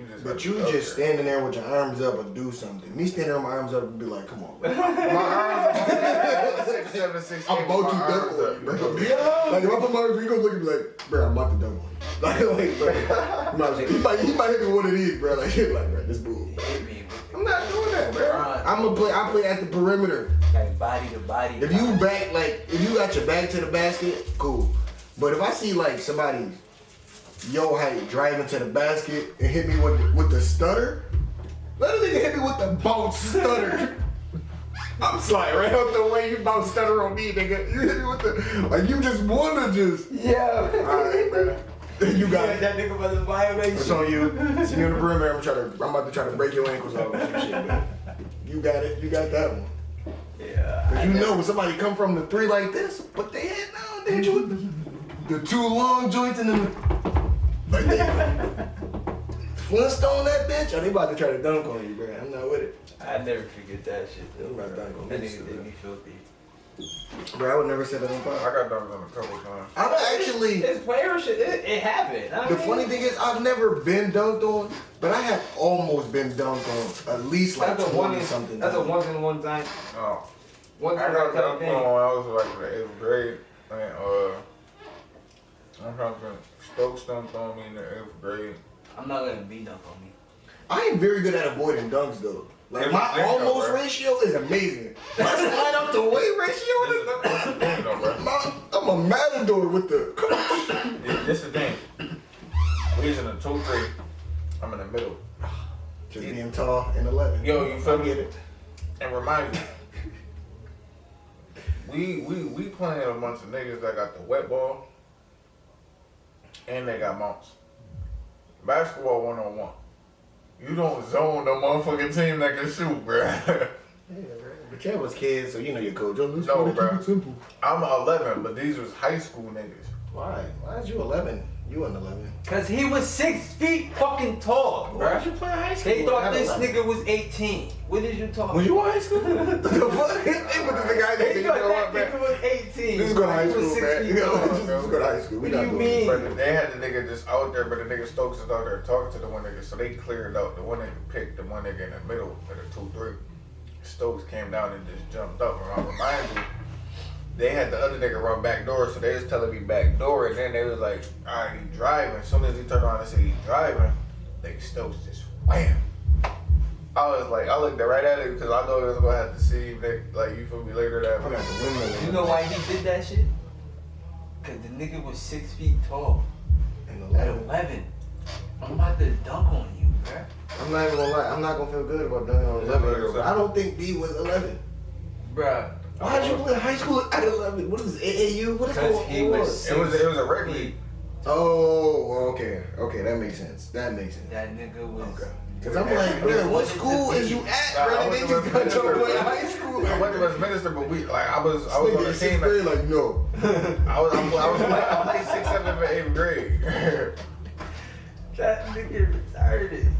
just. But gotta you be up just there. standing there with your arms up or do something. Me standing there with my arms up and be like, come on, bro. My arms are 6'7", 6'8". I'm about to dunk on you, bro. Like if I put my arms, you gonna look at me like, bro, I'm about to dunk on you. Like bro, he might hit me with one of these, bro. Like bro, this bull. Hit me I'm not doing that, bro. I play at the perimeter. like body to body. If you back, like, if you got your back to the basket, cool. But if I see like somebody yo height driving to the basket and hit me with the stutter, let a nigga hit me with the bounce stutter. I'm sliding right out the way you bounce stutter on me, nigga. You hit me with the like you just wanna just Yeah. alright, bro. You got it. That nigga was a violation. It's on you. See me on the perimeter. I'm about to try to break your ankles off or some shit, man. You got it. You got that one. Yeah. Cause you know when somebody come from the three like this, but they head down, they hit you with the two long joints and then like they Flintstone that bitch. Or they about to try to dunk on you, bro. I'm not with it. I never forget that shit though. I'm not dunk on That this, nigga bro. did me filthy. Bro, I would never say that on I fire. got dunked on a couple times. I'm actually. It's player shit. It happened. I The mean, funny thing is, I've never been dunked on, but I have almost been dunked on at least like that's a one 20 in something. That's a times. once in one time. No. One I time got type dunked thing. on when I was like in the 8th grade. And I'm trying to think. Stokes dunked on me in the 8th grade. I'm not letting B dunk on me. I am very good at avoiding dunks though. Like Yeah, my I think so, almost bro. ratio is amazing. My slide out the way ratio is. You know, bro. I'm a matador with the. Come on. This the thing. We was in the 2-3. I'm in the middle. Just being tall and 11. Yo, you feel I me? get it. And remind you, we playing a bunch of niggas that got the wet ball and they got mounts. Basketball 1-on-1. You don't zone the motherfucking team that can shoot, bruh. Yeah, but y'all was kids, so you know your coach. Oh, let's No, try to keep bro. it simple. I'm 11, but these was high school niggas Why? Why is you 11? You an 11. Cause he was 6 feet fucking tall, Why bro. did you play high school? They thought at this 11? nigga was 18. What did you talk? Was you in high school? The fuck? They put this nigga out there. They You thought know that what, man? nigga was 18. This is going to high He was school, 6 man. feet You know, tall. this is going to high school. We What not do you doing mean? this. But they had the nigga just out there, but the nigga Stokes is out there talking to the one nigga, so they cleared out. The one nigga picked the one nigga in the middle of the 2-3. Stokes came down and just jumped up. And I remind you, they had the other nigga run back door, so they was telling me back door, and then they was like, all right, he driving. As soon as he turned around and said he driving, they Stokes just wham. I was like, I looked right at it because I know I was gonna have to see him, like, you feel me later that I got the windmill. You know why he did that shit? Cause the nigga was 6 feet tall. And At 11. 11. I'm about to dunk on you, bruh. I'm not even gonna lie. I'm not gonna feel good about dunking on 11. But I don't think B was 11. Bruh. Why did you play high school at 11? What is AAU? What is Because going he on? was it was a regular. Oh, okay. Okay, that makes sense. That makes sense. That nigga was. Okay. Cause I'm like, bro, what school is you at, I bro? went They to just got Westminster. your boy in high school. I went to Westminster, but I was on the Sixth team. grade, like, no. I'm like 6, 7, and 8th grade. That nigga retarded.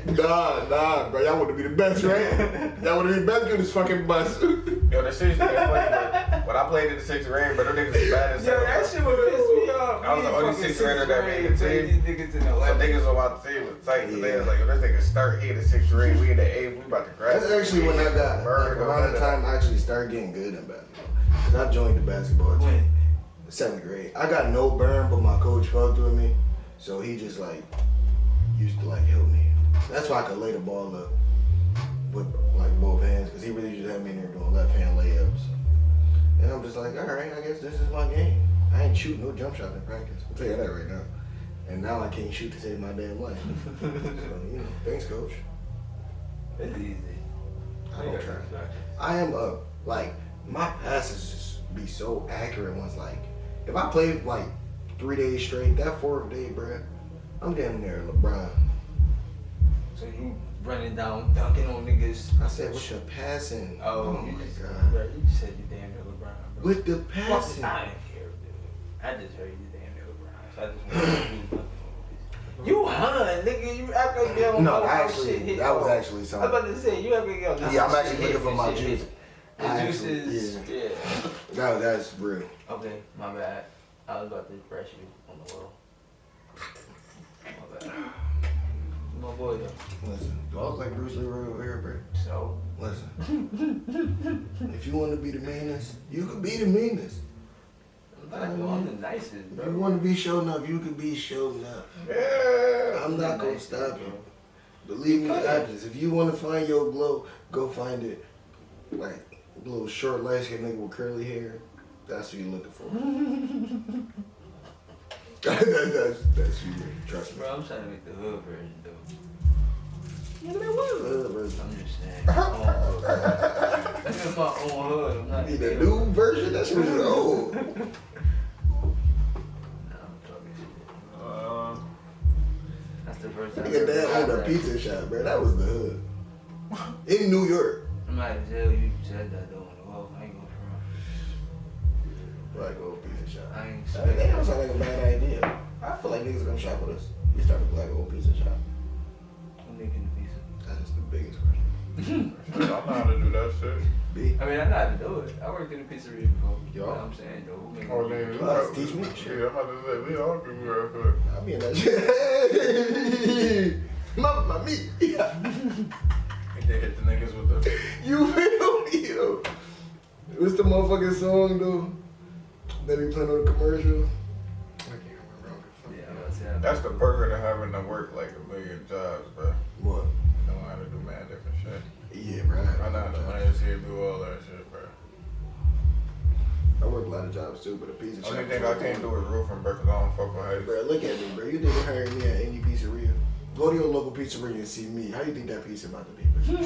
Nah, bro. Y'all want to be the best, right? Y'all want to be the best? Get this fucking bus. Yo, the shit's funny, but when I played in the 6th grade, but them niggas was bad as Yo, hell. that shit would piss me off. I was the only Fucking 6th grader that made the played team. These niggas in the So 11th. niggas on my team was tight. So they Yeah. was like, yo, this nigga start here in the 6th grade. We in the 8th. We about to graduate. That's actually when I got, like, around the time I actually started getting good in basketball. Cause I joined the basketball team. When? 7th grade. I got no burn, but my coach fucked with me. So he just like used to like help me. That's why I could lay the ball up with like both hands, because he really just had me in there doing left hand layups. And I'm just like, all right, I guess this is my game. I ain't shooting no jump shot in practice. I'll tell you that right now. And now I can't shoot to save my damn life. So, you know, thanks, coach. It's easy. I don't try. I am up. Like, my passes just be so accurate once, like, if I play like 3 days straight, that 4th day, bruh, I'm damn near LeBron. So you running down, dunking on niggas. I said, what's your passing? Oh, my you just, God. bro, you just said you damn near LeBron, bro. With the Fuck, passing. I didn't care, dude. I just heard you damn near LeBron. So I just wanted to do dunking on niggas. You hun, nigga. You act like you don't No, know how actually, shit hit. that was hard. actually I was something. about to say, you act like you don't know Yeah, how I'm shit actually hit looking for and my shit juice. hit. I The actually- juices, yeah. That's real. Okay, my bad. I was about to press you on the wall. My bad. My boy though. Listen, do I look like Bruce Lee over here, bro? So, Listen. If you want to be the meanest, you can be the meanest. I'm the nicest, If bro. you want to be show enough, you can be show enough. Yeah. I'm not gonna stop you. Believe me, I just. If you want to find your glow, go find it. Like a little short, light skinned nigga with curly hair. That's what you're looking for. that's you, trust me. Bro, I'm trying to make the hood version though. Nigga, that was the hood version. I'm just saying. My own hood, bro. That's just my own hood. I'm not You need the new version. That shit was old. Nah, I'm talking shit. That's the first time. Nigga, dad owned a pizza shop, bro. That was the hood in New York. I'm not tell you said that though. Well, I ain't going for Black old pizza shop. I ain't That expect don't sound like a bad idea. I feel like niggas gonna shop with us. You start a black old pizza shop. I'm making the pizza. That's the biggest question. I know how to do that shit. B. I mean, I know how to do it. I worked in a pizzeria before. Yo. You know what I'm saying, though. We Oh, make nigga. Plus, teach me. Yeah, I'm about to say, we all can do that shit. I'll be in that shit. Mamma mia. They hit the niggas with the. You feel me, yo? What's the motherfucking song, though? That he playing on the commercial? I can't remember. Yeah, I'm about to say. That's the perk of having to work like a million jobs, bro. What? Know how to do mad different shit. Yeah, bro. I know how to manage here, do all that shit, bro. I work a lot of jobs too, but a pizza shop. Only thing I can't do is roofing, bro, 'cause I don't fuck with heights. Bro, look at me, bro. You didn't hire me at any pizzeria. Go to your local pizzeria and see me. How you think that pizza about to be, bro? In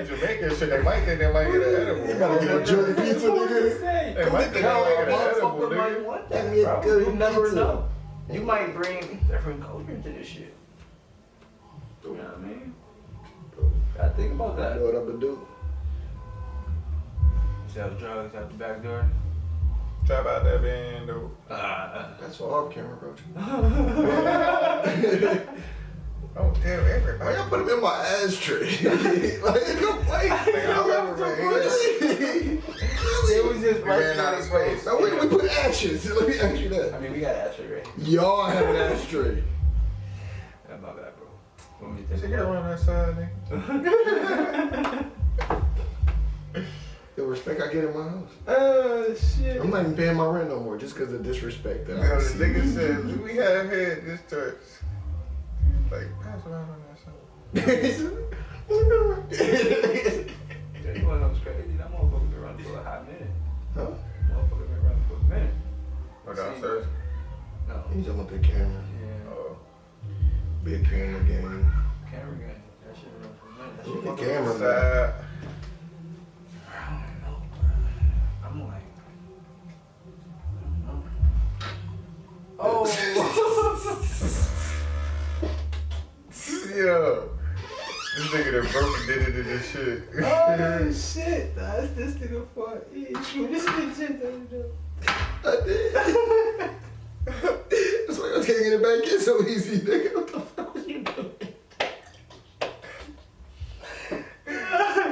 Jamaican shit, they might think they might get an edible. You gotta get a jerky pizza, nigga. They might think they might get an edible, Motherfucker might nigga. want Give that, me a bro. good You never pizza. know. You might bring different culture to this shit. You know what I mean? Gotta think about I that. know what I'm gonna do. Sell drugs out the back door. Trap out that bando. That's for off camera, bro. Don't tell everybody. Why y'all put him in my ashtray? like, Nigga, I remember, It was just we ran out of space. No, we put ashes. Let me ask you that. I mean, we got an ashtray, right? Y'all have an ashtray. That's not bad, bro. Let me So take get it. around that side, nigga. The respect I get in my house. Oh, shit. I'm not even paying my rent no more just because of disrespect that I Yo, the receive. nigga said, we have had this church. Like, pass around on that side. Yeah, you wanna know what's crazy? That motherfucker been running for a hot minute. Huh? Motherfucker been running for a minute. Or downstairs. No. He's talking about the camera. Yeah. Oh. Big camera game. Camera game. That shit been running for a minute. That Look shit at fucking- camera, man. Side. I don't know, bro. I'm like. I don't know. Oh. Yeah. This nigga that broke and did it in this shit. Oh shit, that's this nigga for this nigga shit that you do. I did. That's why I was getting it back in so easy, nigga. What the fuck was you doing?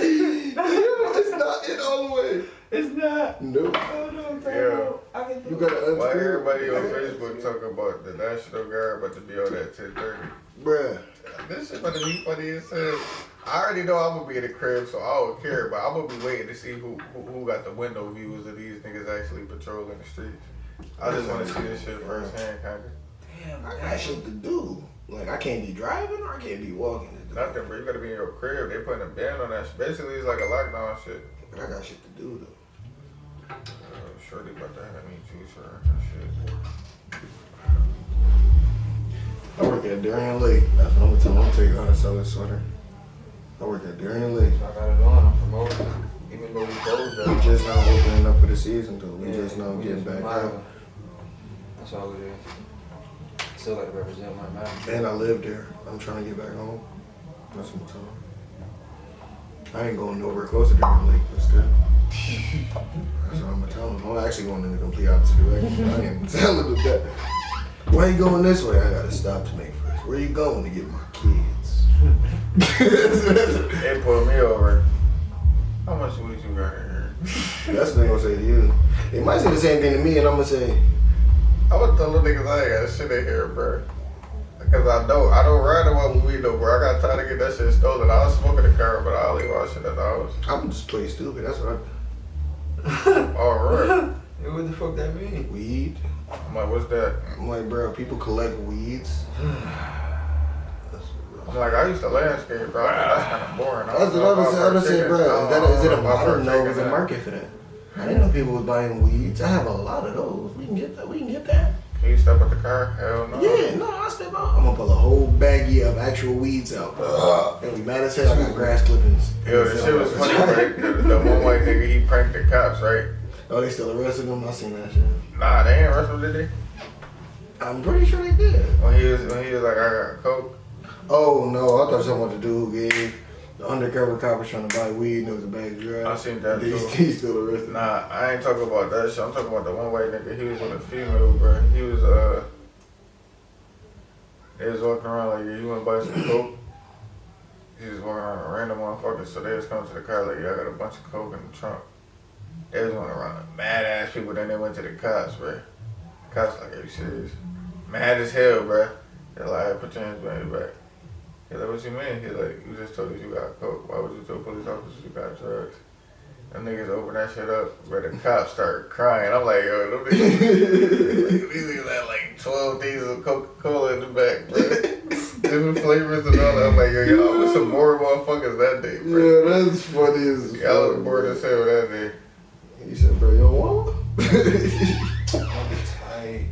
It's not in all the way. It's not. Nope. Oh no, I'm talking Yeah. about. I can do You gotta unscrew. Why everybody on Yeah. Facebook talk about the National Guard about to be on that 10:30? Bruh. This shit about to be funny as hell. I already know I'm gonna be in the crib, so I don't care, but I'm gonna be waiting to see who got the window views of these niggas actually patrolling the streets. I just wanna see this shit firsthand, kinda. Damn, I got shit to do. Like, I can't be driving or I can't be walking. Nothing, bro. You gotta be in your crib. They putting a ban on that shit. Basically, it's like a lockdown shit. But I got shit to do, though. Shorty about to have me juice or that shit. I work at Darien Lake. That's what I'm gonna tell them. I'm gonna tell you how to sell this sweater. I work at Darien Lake. I got it on. I'm promoting. Even though we closed We up. just now opening up for the season, though. We just now we getting just back smiling. out. That's all it is. Still gotta represent my mind. And I live there. I'm trying to get back home. That's what I'm telling them. I ain't going nowhere closer to Darien Lake, but still. That's what I'm gonna tell them. I'm actually going in the complete opposite direction. I ain't telling them that. Why you going this way? I gotta stop to make first. Where you going to get my kids? They pulled me over. How much weed you got in here? That's what they gonna say to you. They might say the same thing to me, and I'm gonna say, I would tell them niggas I ain't got shit in here, bro. Cause I don't ride around with weed though, bro. I got tired of getting that shit stolen. I was smoking the car, but I'll leave all shit at the house. I'm just play stupid. That's what Alright. Hey, what the fuck that mean? weed. I'm like, what's that? I'm like, bro, people collect weeds. I'm like, I used to landscape, bro. That's kind of boring. That's what I was saying, bro. Is it a modern? No, is a market for that? I didn't know people was buying weeds. I have a lot of those. We can get that. We can get that. Can you step at the car? Hell no. Yeah, no, I step out. I'm gonna pull a whole baggie of actual weeds out, bro. And we mad as hell. I got grass clippings. Yo, the shit was funny, right? The one white nigga, he pranked the cops, right? Oh, they still arrested him? I seen that shit. Nah, they ain't arrested him, did they? I'm pretty sure they did. When he was like, I got coke. Oh no, I thought someone about the dude who gave the undercover cop was trying to buy weed and it was a bag of drugs. I seen that too. He's still arrested. Nah, I ain't talking about that shit. I'm talking about the one white nigga. He was with a female, bro. He was they was walking around like, yeah, you wanna buy some coke? He was walking around a random motherfucker. So they was coming to the car like, yeah, I got a bunch of coke in the trunk. They was going around mad ass people. Then they went to the cops, bro. The cops like, are you serious? Mad as hell, bro. They're like, hey, put your hands behind your back. He's like, what you mean? He's like, you just told us you got coke. Why would you tell police officers you got drugs? Them niggas open that shit up, but the cops start crying. I'm like, yo, them niggas, these niggas had like 12 things of Coca-Cola in the back, bro. Different flavors and all that. I'm like, yo, y'all was some more motherfuckers that day, bro. Yeah, that's funny as Y'all was bored as hell that day. He said, bro, you don't want one? I'll be tight.